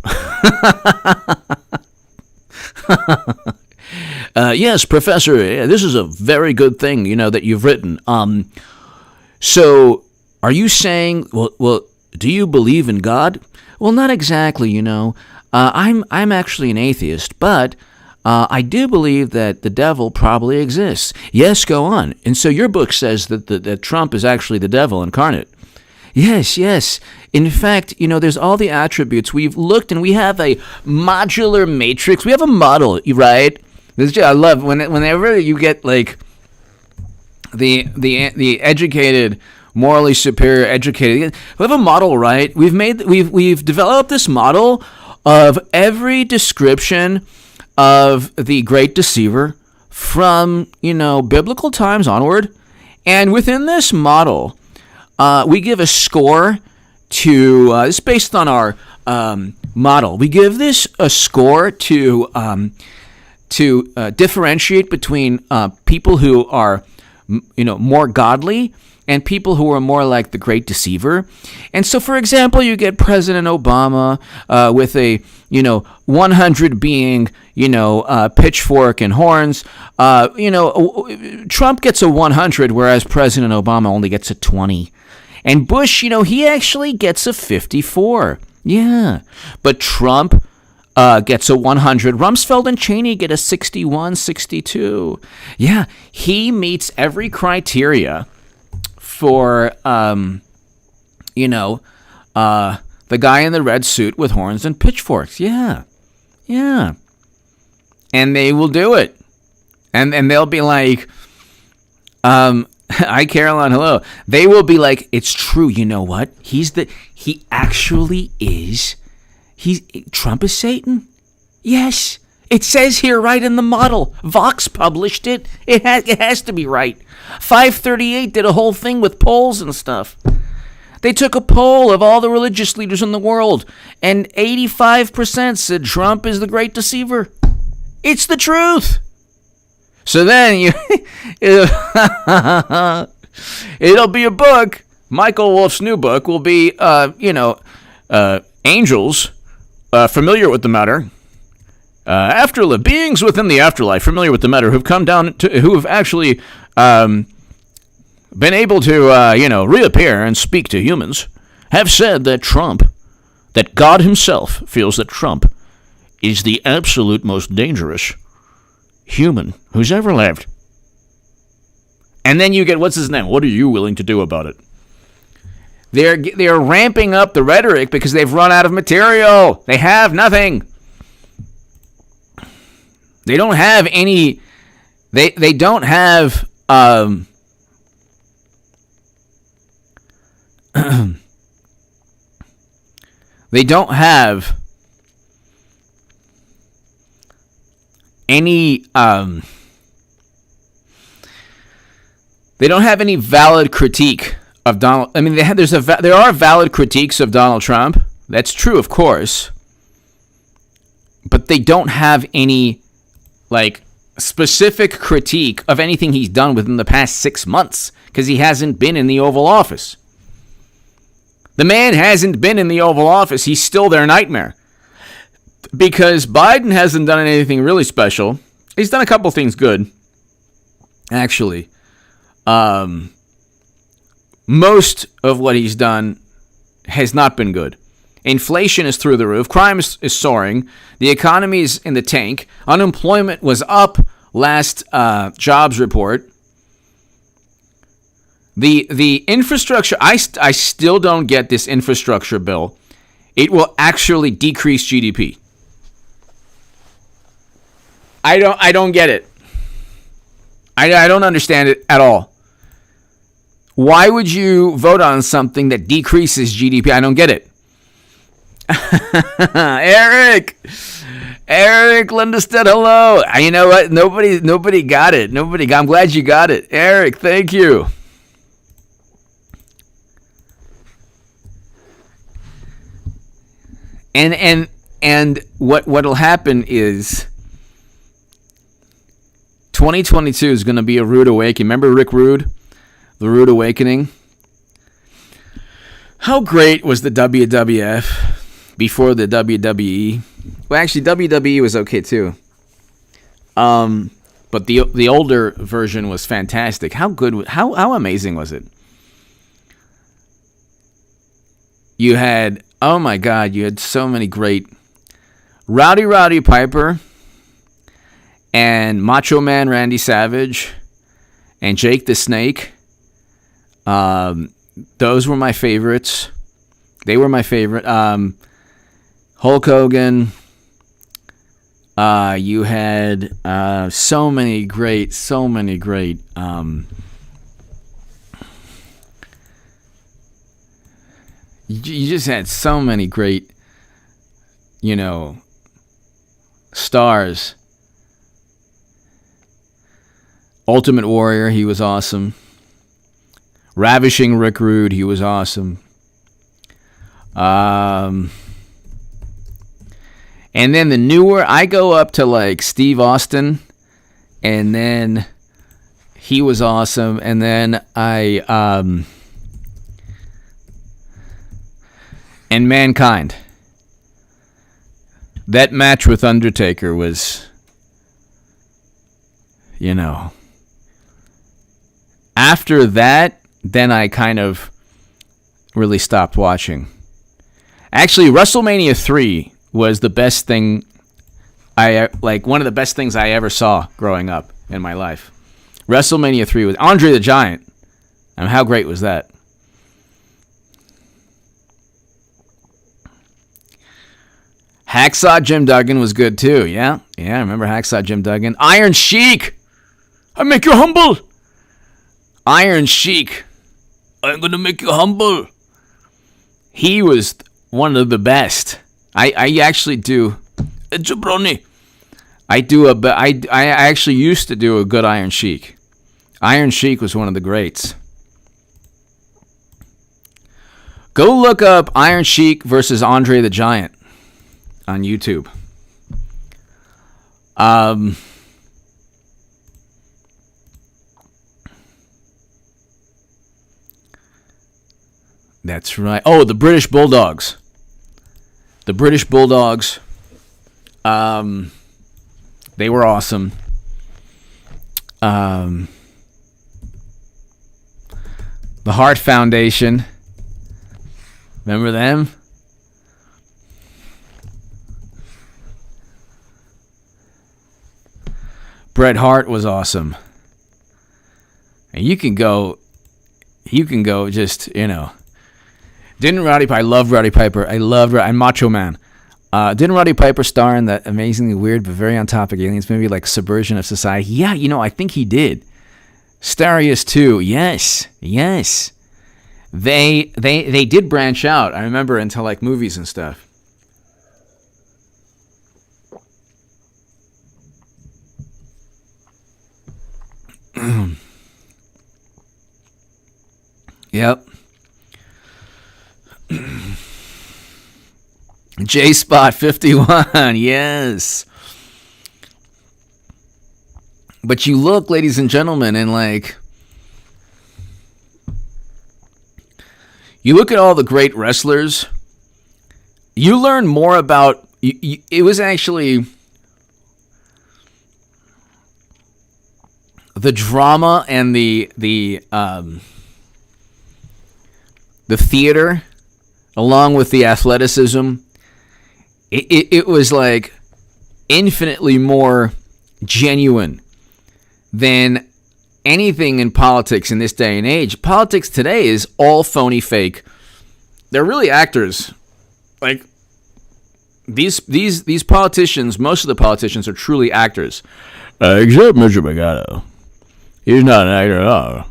Yes, Professor, this is a very good thing, that you've written. So, are you saying, well, do you believe in God? Well, not exactly, I'm actually an atheist, but I do believe that the devil probably exists. Yes, go on. And so your book says that Trump is actually the devil incarnate. Yes. In fact, there's all the attributes. We've looked and we have a modular matrix. We have a model, right? I love whenever you get like the educated, morally superior, educated. We have a model, right? We've developed this model of every description of the great deceiver from biblical times onward, and within this model, we give a score to. It's based on our model. We give this a score to differentiate between people who are, more godly and people who are more like the great deceiver. And so, for example, you get President Obama with a, 100 being, pitchfork and horns. Trump gets a 100, whereas President Obama only gets a 20. And Bush, he actually gets a 54. Yeah. But Trump gets a 100. Rumsfeld and Cheney get a 61, 62. Yeah, he meets every criteria for, the guy in the red suit with horns and pitchforks. Yeah. And they will do it. And they'll be like, hi, Caroline, hello. They will be like, it's true, you know what? He actually is. Trump is Satan? Yes. It says here right in the model. Vox published it. It has to be right. 538 did a whole thing with polls and stuff. They took a poll of all the religious leaders in the world, and 85% said Trump is the great deceiver. It's the truth. So then it'll be a book. Michael Wolff's new book will be, angels familiar with the matter. Afterlife, beings within the afterlife familiar with the matter who have actually been able to, reappear and speak to humans, have said that God himself feels that Trump is the absolute most dangerous human who's ever lived. And then you get, what's his name? What are you willing to do about it? They're ramping up the rhetoric because they've run out of material. They have nothing. They don't have any. They don't have. They don't have any. They don't have any valid critique of Donald. I mean, there are valid critiques of Donald Trump. That's true, of course. But they don't have any, like, specific critique of anything he's done within the past 6 months because he hasn't been in the Oval Office. The man hasn't been in the Oval Office. He's still their nightmare. Because Biden hasn't done anything really special. He's done a couple things good, actually. Most of what he's done has not been good. Inflation is through the roof. Crime is soaring. The economy is in the tank. Unemployment was up last jobs report. The infrastructure, I still don't get this infrastructure bill. It will actually decrease GDP. I don't get it. I don't understand it at all. Why would you vote on something that decreases GDP? I don't get it. Eric Lindestead, hello. You know what? Nobody got it. I'm glad you got it. Eric, thank you. And what'll happen is 2022 is going to be a rude awakening. Remember Rick Rude? The Rude Awakening. How great was the WWF before the WWE? Well, actually, WWE was okay too. But the older version was fantastic. How good? How amazing was it? You had, oh my God, you had so many great Rowdy Piper and Macho Man Randy Savage and Jake the Snake. Those were my favorites. They were my favorite. Hulk Hogan. You had so many great. You just had so many great, stars. Ultimate Warrior, he was awesome. Ravishing Rick Rude, he was awesome. And then the newer, I go up to like Steve Austin, and then he was awesome. And then and Mankind. That match with Undertaker was, after that, then I kind of really stopped watching. Actually, WrestleMania 3 was the best thing one of the best things I ever saw growing up in my life. WrestleMania 3 was Andre the Giant. I mean, how great was that? Hacksaw Jim Duggan was good too. Yeah, I remember Hacksaw Jim Duggan. Iron Sheik. I make you humble. Iron Sheik. I'm going to make you humble. He was one of the best. I actually do. Jabroni. I actually used to do a good Iron Sheik. Iron Sheik was one of the greats. Go look up Iron Sheik versus Andre the Giant on YouTube. That's right. Oh, the British Bulldogs. The British Bulldogs. They were awesome. The Hart Foundation. Remember them? Bret Hart was awesome. And you can go just, Didn't Roddy Piper, I love Roddy Piper. I'm Macho Man. Didn't Roddy Piper star in that amazingly weird but very on topic aliens movie like Subversion of Society? Yeah, I think he did. Starius 2, yes. They did branch out, I remember, into like movies and stuff. Yep. J Spot 51, yes. But you look, ladies and gentlemen, and like, you look at all the great wrestlers, you learn more about, it was actually the drama and the theater, along with the athleticism. It was like infinitely more genuine than anything in politics in this day and age. Politics today is all phony fake. They're really actors. Like these politicians, most of the politicians are truly actors. Except Mr. Bagato. He's not an actor at all.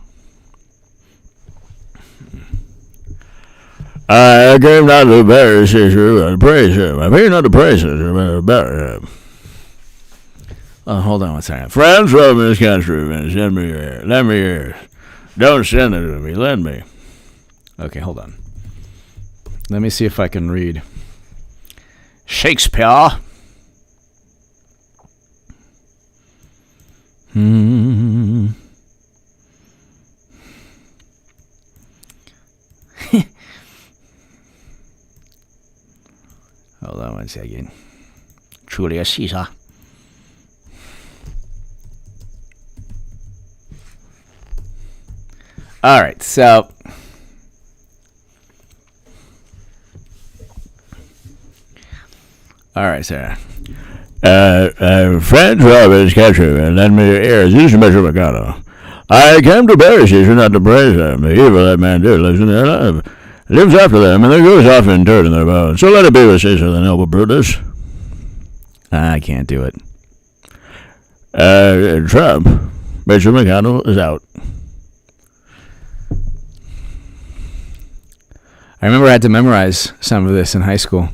I came not to embarrass you, to praise him. I came not to praise him, but embarrass him. Oh, hold on one second. Friends from this country, man, send me here. Let me here. Don't send it to me. Lend me. Okay, hold on. Let me see if I can read. Shakespeare. Hold on one second. Julius Caesar. All right, so sir. Friends of his country, and let me hear. This is Mr. Mercado. I came to embarrass you, not to praise them. The evil that man did lives in their life. Lives after them, and there goes off in dirt in their bones. So let it be with Caesar, the noble Brutus. I can't do it. Trump. Mr. McConnell is out. I remember I had to memorize some of this in high school.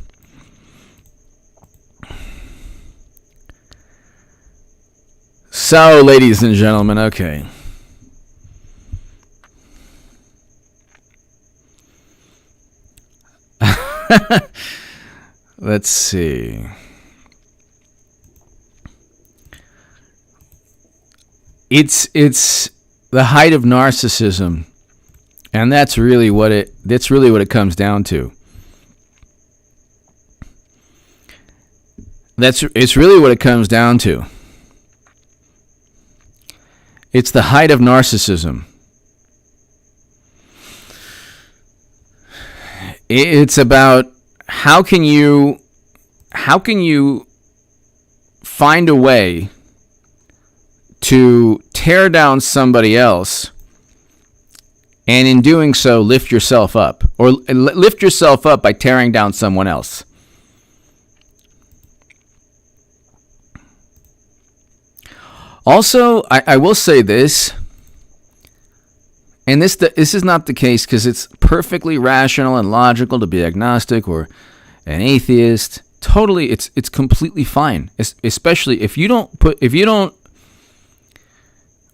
So, ladies and gentlemen, okay. Let's see. It's the height of narcissism, and that's really what it comes down to. It's really what it comes down to. It's the height of narcissism. It's about how can you find a way to tear down somebody else, and in doing so lift yourself up, or lift yourself up by tearing down someone else. Also, I will say this, and this is not the case because it's perfectly rational and logical to be agnostic or an atheist. Totally, it's completely fine, especially if you don't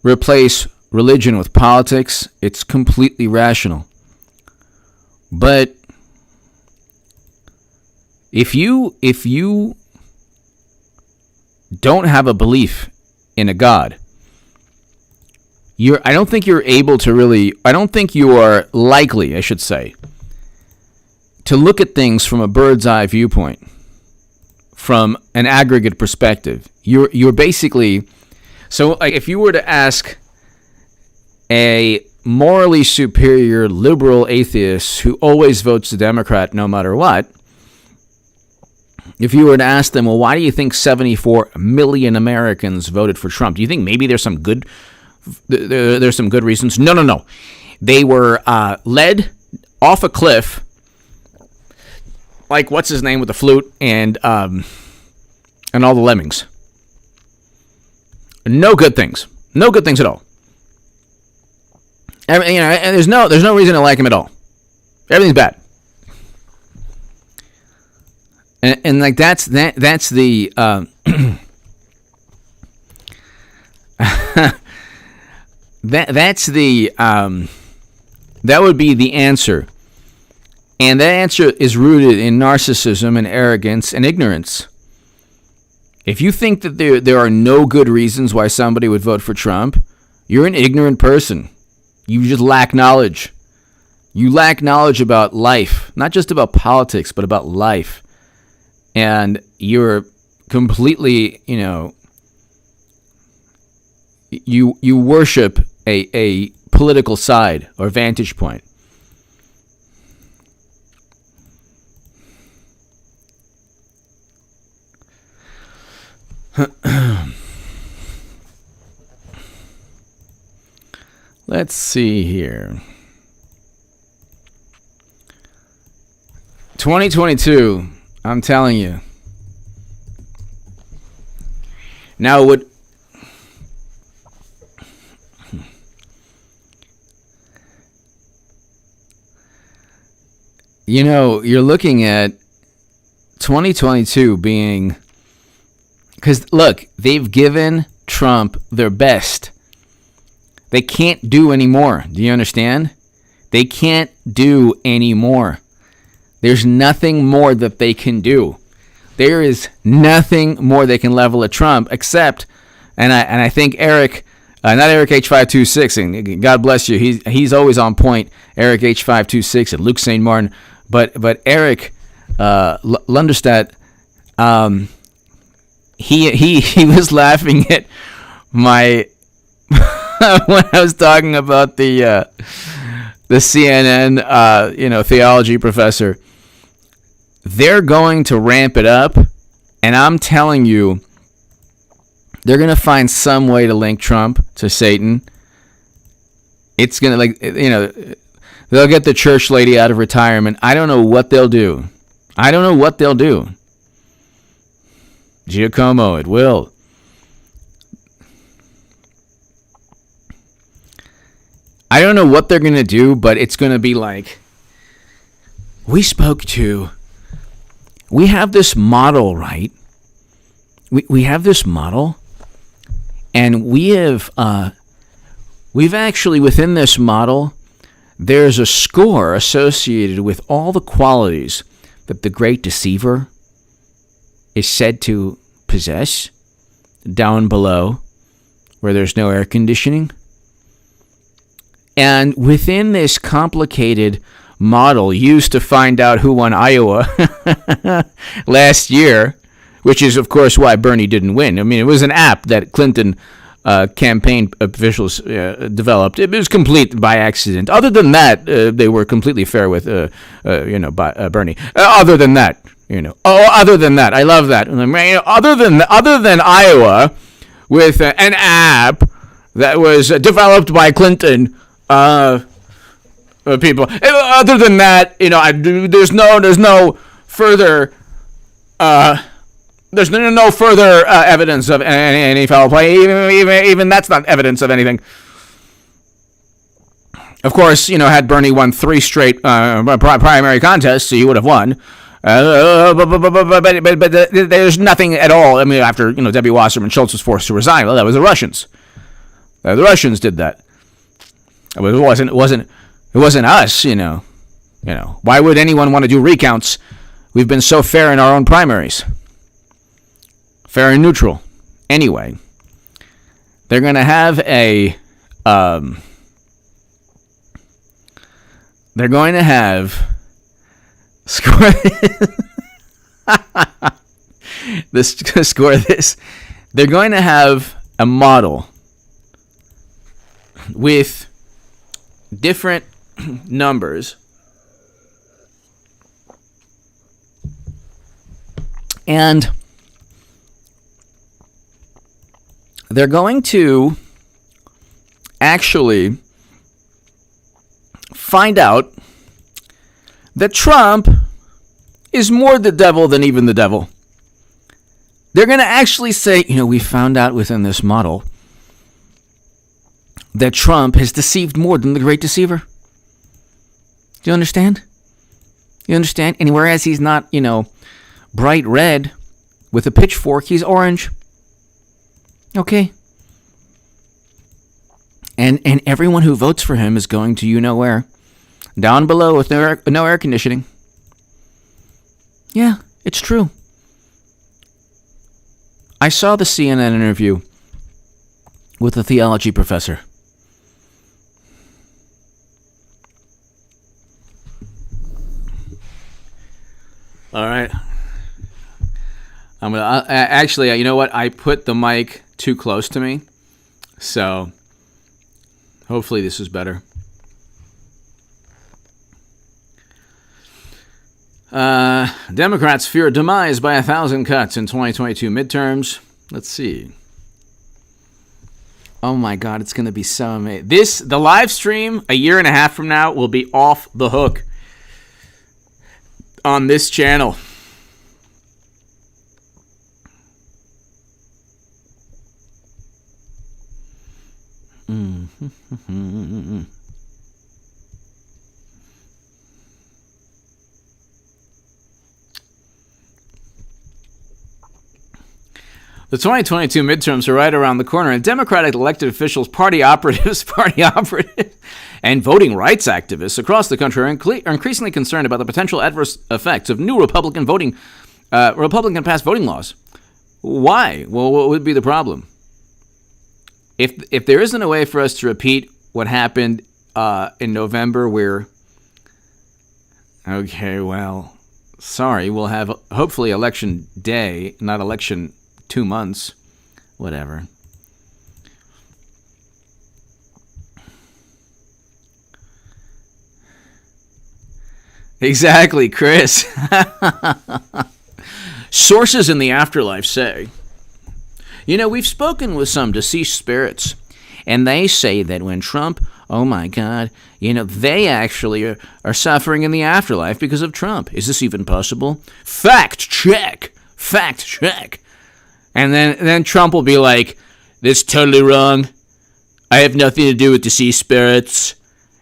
replace religion with politics. It's completely rational. But if you don't have a belief in a God, I don't think you are likely, I should say, to look at things from a bird's eye viewpoint, from an aggregate perspective. You're basically, so like if you were to ask a morally superior liberal atheist who always votes the Democrat no matter what, if you were to ask them, well, why do you think 74 million Americans voted for Trump? Do you think maybe there's some good reasons? No. They were led off a cliff, like what's his name with the flute and all the lemmings. No good things. No good things at all. And there's no reason to like him at all. Everything's bad. And like that's the that would be the answer. And that answer is rooted in narcissism and arrogance and ignorance. If you think that there are no good reasons why somebody would vote for Trump, you're an ignorant person. You just lack knowledge. You lack knowledge about life, not just about politics, but about life. And you're completely, you worship a political side or vantage point. Let's see here. 2022, I'm telling you. Now, you're looking at 2022 being, because look, they've given Trump their best. They can't do any more. Do you understand? They can't do any more. There's nothing more that they can do. There is nothing more they can level at Trump except, and I think Eric, not Eric H526, and God bless you, he's always on point. Eric H526 and Luke St. Martin, but Eric Lunderstadt, he was laughing at my when I was talking about the CNN theology professor. They're going to ramp it up, and I'm telling you, they're going to find some way to link Trump to Satan. It's going to, they'll get the church lady out of retirement. I don't know what they'll do. Giacomo, it will. I don't know what they're going to do, but it's going to be like, we have this model, right? We have this model, and we've actually, within this model, there's a score associated with all the qualities that the great deceiver is said to possess down below, where there's no air conditioning. And within this complicated model used to find out who won Iowa last year, which is, of course, why Bernie didn't win. I mean, it was an app that Clinton campaign officials developed. It was complete by accident. Other than that, they were completely fair with, Bernie. Other than that, I love that. Other than Iowa, with an app that was developed by Clinton. People. Other than that, there's no further evidence of any foul play. Even that's not evidence of anything. Of course, had Bernie won 3 straight primary contests, he would have won. But there's nothing at all. I mean, after Debbie Wasserman Schultz was forced to resign, well, that was the Russians. The Russians did that. It wasn't us, Why would anyone want to do recounts? We've been so fair in our own primaries. Fair and neutral. Anyway, they're going to have a score this. They're going to have a model with different numbers, And they're going to actually find out that Trump is more the devil than even the devil. They're going to actually say, we found out within this model that Trump has deceived more than the great deceiver. Do you understand? You understand? And whereas he's not, bright red with a pitchfork, he's orange. Okay? And everyone who votes for him is going to where? Down below with no air conditioning. Yeah, it's true. I saw the CNN interview with a theology professor. All right. I'm gonna actually. You know what? I put the mic too close to me, so hopefully this is better. Democrats fear demise by 1,000 cuts in 2022 midterms. Let's see. Oh my God, it's going to be so amazing. The live stream a year and a half from now will be off the hook on this channel. The 2022 midterms are right around the corner, and Democratic elected officials, party operatives, and voting rights activists across the country are increasingly concerned about the potential adverse effects of new Republican-passed voting laws. Why? Well, what would be the problem? If there isn't a way for us to repeat what happened in November, where, sorry, we'll have hopefully election day, not election 2 months, whatever. Exactly, Chris. Sources in the afterlife say, we've spoken with some deceased spirits, and they say that when Trump, oh my God, they actually are suffering in the afterlife because of Trump. Is this even possible? Fact check. And then Trump will be like, this is totally wrong. I have nothing to do with deceased spirits.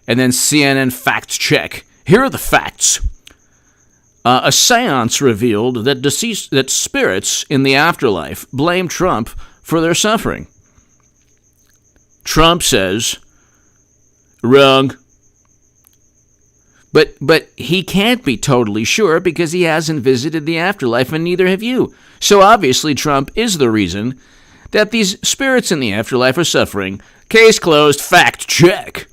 And then CNN fact check. Here are the facts. A seance revealed that spirits in the afterlife blame Trump for their suffering. Trump says, wrong. But he can't be totally sure because he hasn't visited the afterlife, and neither have you. So obviously Trump is the reason that these spirits in the afterlife are suffering. Case closed, fact check.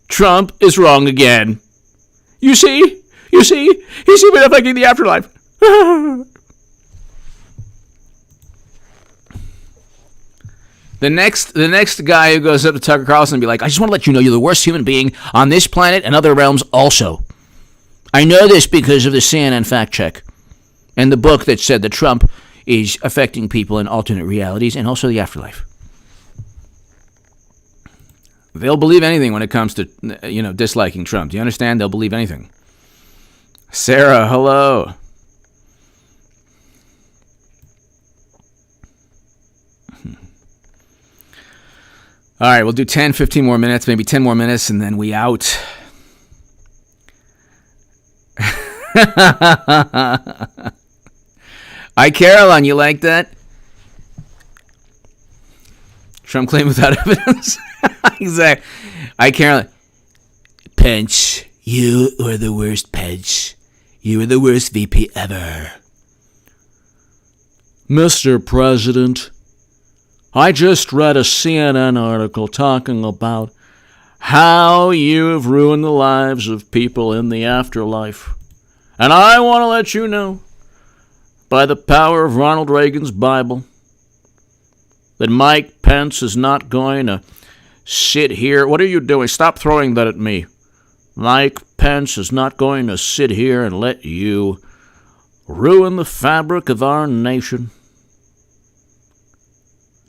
Trump is wrong again. You see? He's even affecting the afterlife. The next guy who goes up to Tucker Carlson and be like, I just want to let you know you're the worst human being on this planet and other realms also. I know this because of the CNN fact check and the book that said that Trump is affecting people in alternate realities and also the afterlife. They'll believe anything when it comes to, disliking Trump. Do you understand? They'll believe anything. Sarah, hello. All right, we'll do 10, 15 more minutes, maybe 10 more minutes, and then we out. Hi, Caroline, you like that? Trump claim without evidence? Exactly. Hi, Caroline. Pence, you are the worst, Pence. You are the worst VP ever. Mr. President, I just read a CNN article talking about how you have ruined the lives of people in the afterlife. And I want to let you know, by the power of Ronald Reagan's Bible, that Mike Pence is not going to sit here. What are you doing? Stop throwing that at me. Mike Pence is not going to sit here and let you ruin the fabric of our nation.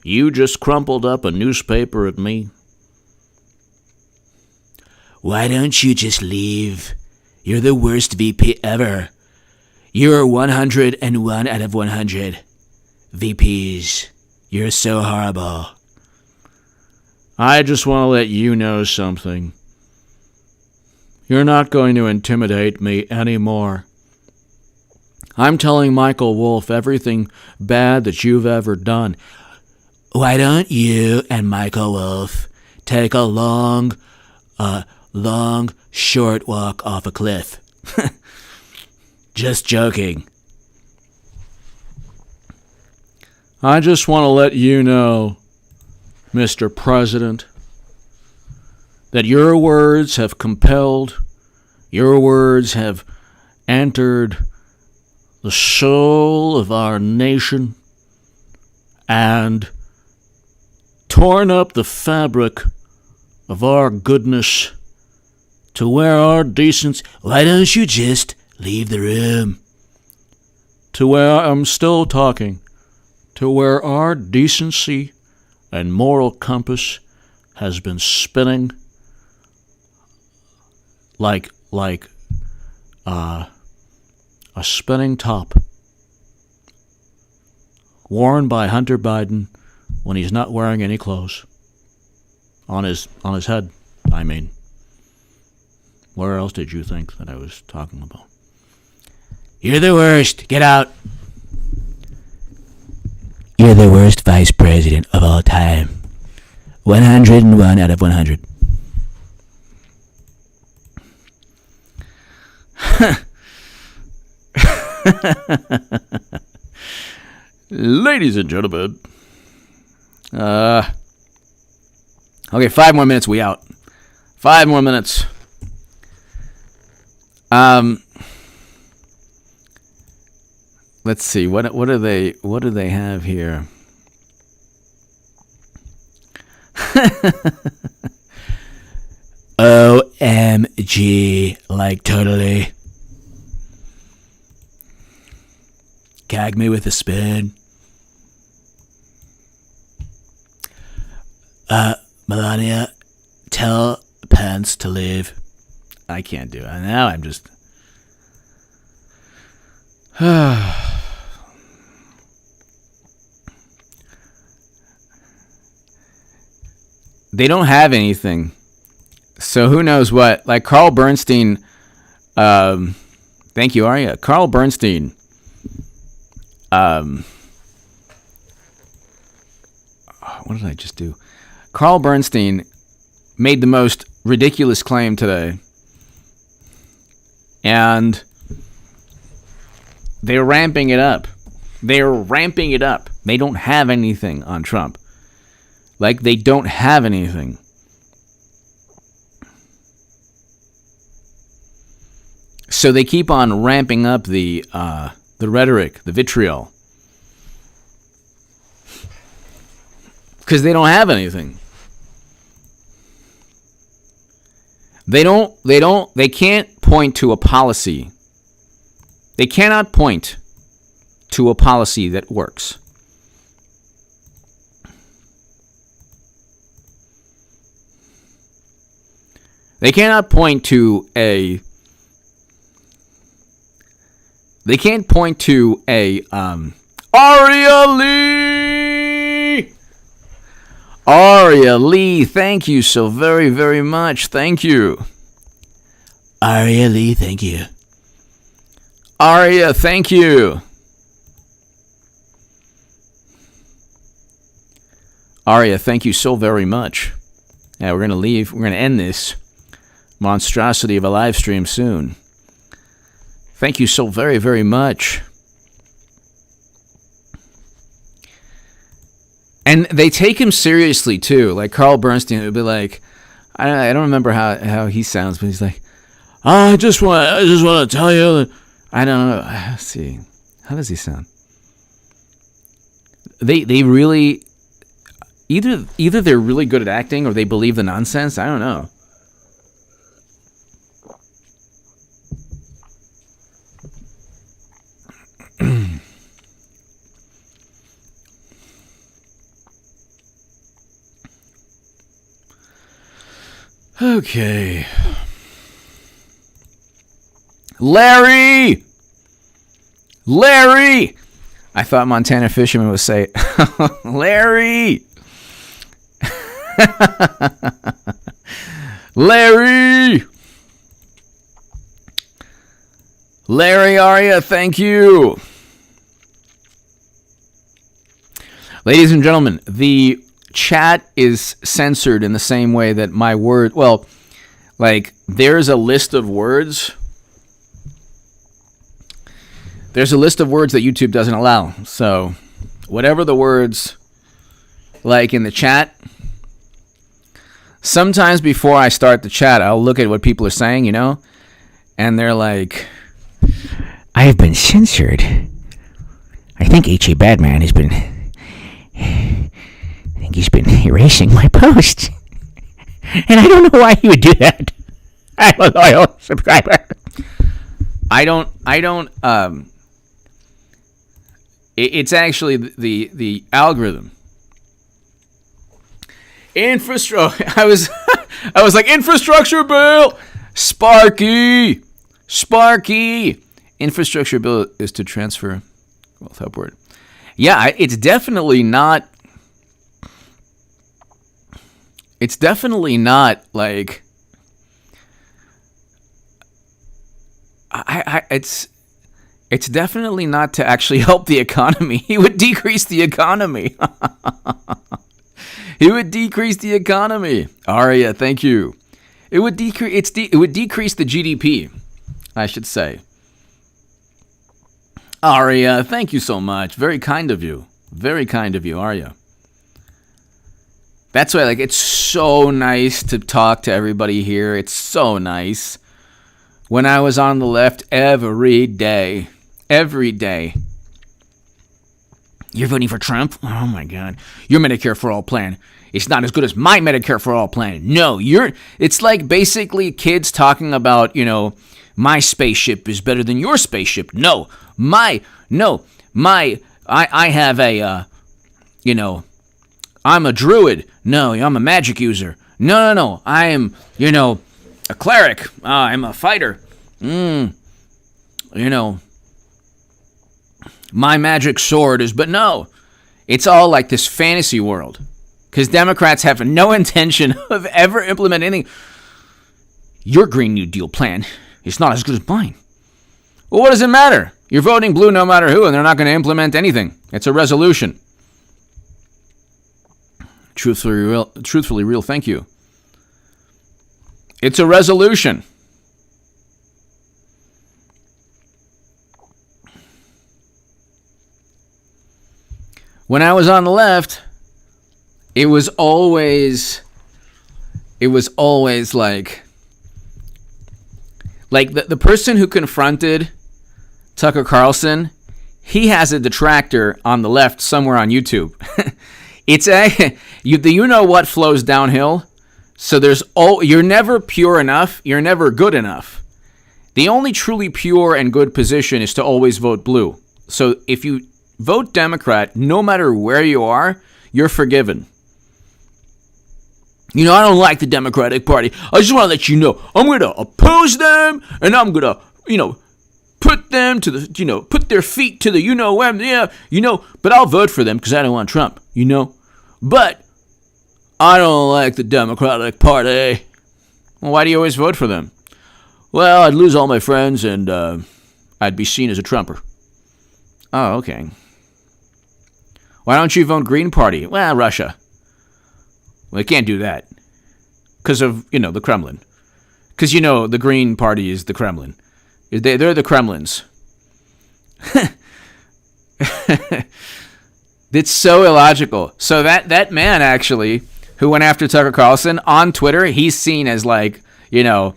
You just crumpled up a newspaper at me. Why don't you just leave? You're the worst VP ever. You're 101 out of 100 VPs. You're so horrible. I just want to let you know something. You're not going to intimidate me anymore. I'm telling Michael Wolff everything bad that you've ever done. Why don't you and Michael Wolff take a long, short walk off a cliff? Just joking. I just want to let you know, Mr. President, that your words have compelled, your words have entered the soul of our nation and torn up the fabric of our goodness to where our decency... Why don't you just leave the room? To where I'm still talking. To where our decency and moral compass has been spinning like a spinning top worn by Hunter Biden when he's not wearing any clothes. On his head, I mean. Where else did you think that I was talking about? You're the worst. Get out. You're the worst vice president of all time. 101 out of 100. Ladies and gentlemen. Okay, 5 more minutes, we out. 5 more minutes. Let's see, what do they have here? OMG, like totally. Gag me with a spoon. Melania, tell Pence to leave. I can't do it. Now I'm just... They don't have anything. So who knows what? Like Carl Bernstein... thank you, Arya. Carl Bernstein... what did I just do? Carl Bernstein made the most ridiculous claim today. And they're ramping it up. They're ramping it up. They don't have anything on Trump. Like, they don't have anything. So they keep on ramping up the rhetoric, the vitriol. Because they don't have anything. They can't point to a policy. They cannot point to a policy that works. They cannot point to a Aria Lee! Aria Lee, thank you so very, very much. Thank you. Aria Lee, thank you. Aria, thank you. Aria, thank you so very much. Yeah, we're going to leave. We're going to end this monstrosity of a live stream soon. Thank you so very, very much. And they take him seriously, too. Like Carl Bernstein would be like, I don't remember how he sounds, but he's like, I just want to tell you that, I don't know. Let's see. How does he sound? They really, either they're really good at acting or they believe the nonsense. I don't know. Okay. Larry! I thought Montana Fisherman would say, Larry! Larry! Larry Aria, thank you. Ladies and gentlemen, the chat is censored in the same way that my word, well, like there's a list of words. There's a list of words that YouTube doesn't allow. So whatever the words like in the chat, sometimes before I start the chat, I'll look at what people are saying, you know, and they're like, I have been censored. I think H.A. Badman has been, he's been erasing my posts. And I don't know why he would do that. I'm a loyal subscriber. It's actually the algorithm. Infrastructure. I was like, infrastructure bill. Sparky. Infrastructure bill is to transfer wealth upward. Yeah, it's definitely not. It's definitely not like. It's definitely not to actually help the economy. It would decrease the economy. It would decrease the economy. Aria, thank you. It would decrease. It would decrease the GDP, I should say. Aria, thank you so much. Very kind of you. Very kind of you, Aria. That's why, like, it's so nice to talk to everybody here. It's so nice. When I was on the left every day. You're voting for Trump? Oh my God. Your Medicare for All plan. It's not as good as my Medicare for All plan. No, it's like basically kids talking about, you know, my spaceship is better than your spaceship. I have a, you know, I'm a druid. No, I'm a magic user. No. I am, you know, a cleric. I'm a fighter. You know, my magic sword is, but no. It's all like this fantasy world. Because Democrats have no intention of ever implementing anything. Your Green New Deal plan is not as good as mine. Well, what does it matter? You're voting blue no matter who, and they're not going to implement anything. It's a resolution. Truthfully real, thank you. It's a resolution. When I was on the left, it was always like the person who confronted Tucker Carlson, he has a detractor on the left somewhere on YouTube. It's you know what flows downhill. So you're never pure enough. You're never good enough. The only truly pure and good position is to always vote blue. So if you vote Democrat, no matter where you are, you're forgiven. You know, I don't like the Democratic Party. I just want to let you know, I'm going to oppose them, and I'm going to, you know, put them to the, you know, put their feet to the, you know, where, yeah, you know, but I'll vote for them because I don't want Trump, you know. But I don't like the Democratic Party. Well, why do you always vote for them? Well, I'd lose all my friends, and I'd be seen as a Trumper. Oh, okay. Why don't you vote Green Party? Well, Russia. Well, they can't do that because of, you know, the Kremlin. Because, you know, the Green Party is the Kremlin. They're the Kremlins. It's so illogical. So that man, actually, who went after Tucker Carlson, on Twitter, he's seen as like, you know,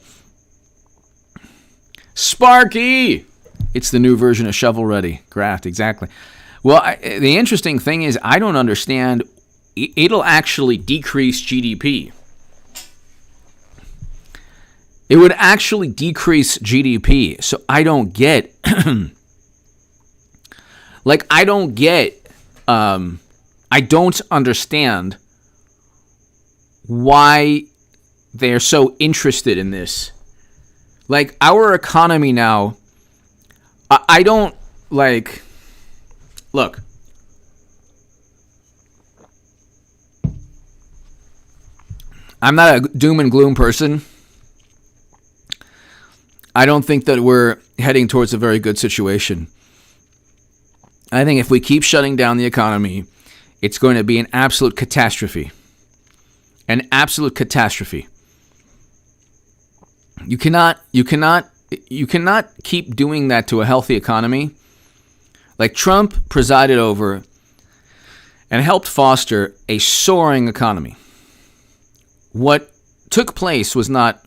Sparky. It's the new version of Shovel Ready. Graft, exactly. Well, the interesting thing is I don't understand. It'll actually decrease GDP. It would actually decrease GDP. So I don't get, like, I don't understand why they're so interested in this. Like, our economy now, I don't, like, look, I'm not a doom and gloom person. I don't think that we're heading towards a very good situation. I think if we keep shutting down the economy, it's going to be an absolute catastrophe. An absolute catastrophe. You cannot keep doing that to a healthy economy. Like, Trump presided over and helped foster a soaring economy. What took place was not,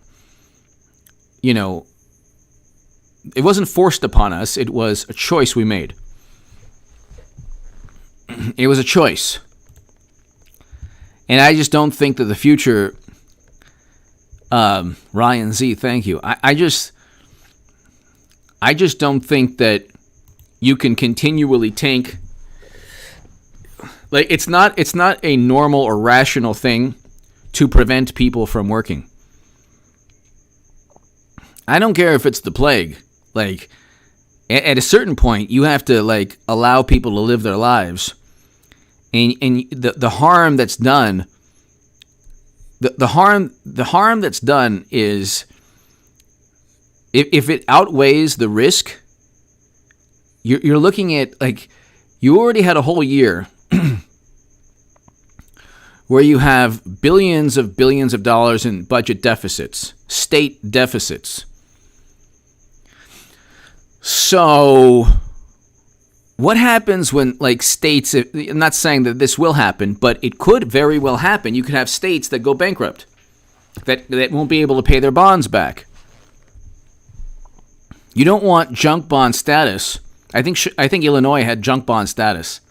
it wasn't forced upon us. It was a choice we made. It was a choice. And I just don't think that the future, Ryan Z, thank you. I just don't think that you can continually tank. Like, it's not a normal or rational thing to prevent people from working. I don't care if it's the plague. Like, at a certain point, you have to, like, allow people to live their lives. And the harm that's done, the harm that's done is, if it outweighs the risk, you're looking at, like, you already had a whole year where you have billions of dollars in budget deficits, state deficits. So what happens when, like, states, I'm not saying that this will happen, but it could very well happen. You could have states that go bankrupt, that won't be able to pay their bonds back. You don't want junk bond status. I think Illinois had junk bond status.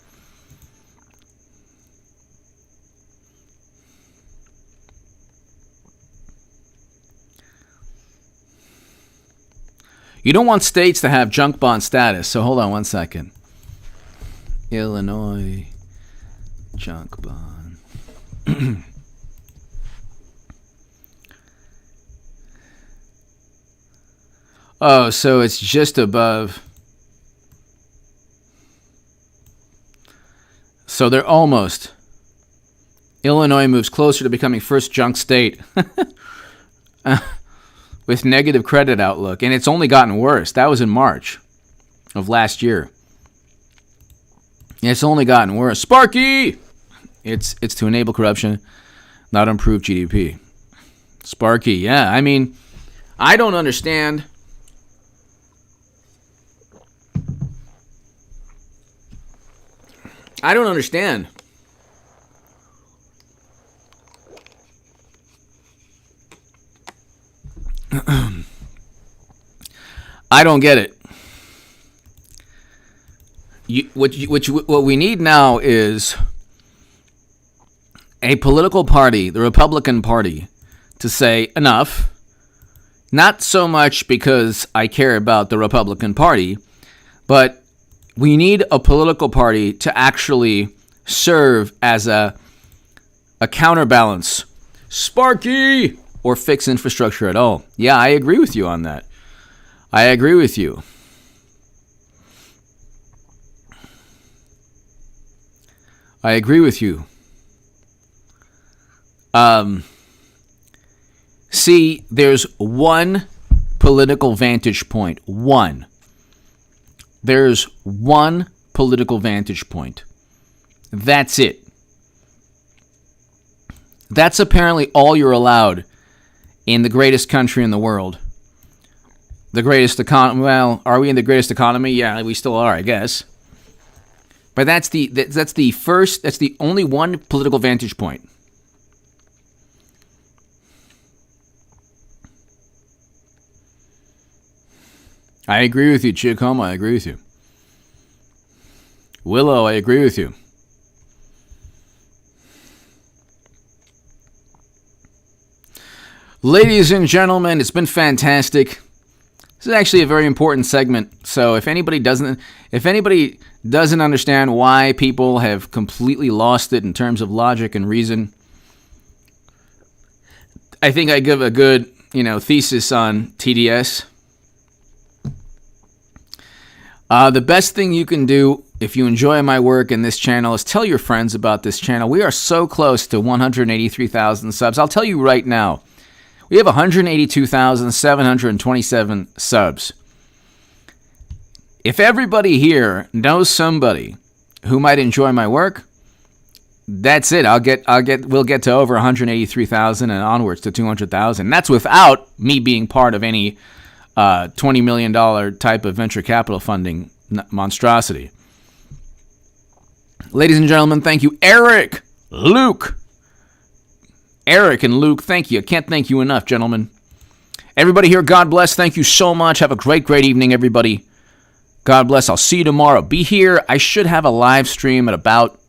You don't want states to have junk bond status. So hold on one second. Illinois junk bond. Oh, so it's just above. So they're almost. Illinois moves closer to becoming first junk state. With negative credit outlook. And it's only gotten worse. That was in March of last year. It's only gotten worse. Sparky! It's to enable corruption, not improve GDP. Sparky, yeah. I mean, I don't understand. I don't understand. I don't get it. What we need now is a political party, the Republican Party, to say enough. Not so much because I care about the Republican Party, but we need a political party to actually serve as a counterbalance. Sparky! Or fix infrastructure at all. Yeah, I agree with you on that. I agree with you. I agree with you. See, there's one political vantage point. One. There's one political vantage point. That's it. That's apparently all you're allowed in the greatest country in the world. The greatest economy. Well, are we in the greatest economy? Yeah, we still are, I guess. But that's the only one political vantage point. I agree with you, Chiacoma. I agree with you. Willow, I agree with you. Ladies and gentlemen, it's been fantastic. This is actually a very important segment. So if anybody doesn't understand why people have completely lost it in terms of logic and reason, I think I give a good, thesis on TDS. The best thing you can do if you enjoy my work in this channel is tell your friends about this channel. We are so close to 183,000 subs. I'll tell you right now, we have 182,727 subs. If everybody here knows somebody who might enjoy my work, that's it. We'll get to over 183,000 and onwards to 200,000. That's without me being part of any $20 million type of venture capital funding monstrosity. Ladies and gentlemen, thank you. Eric, Luke. Eric and Luke, thank you. I can't thank you enough, gentlemen. Everybody here, God bless. Thank you so much. Have a great evening, everybody. God bless. I'll see you tomorrow. Be here. I should have a live stream at about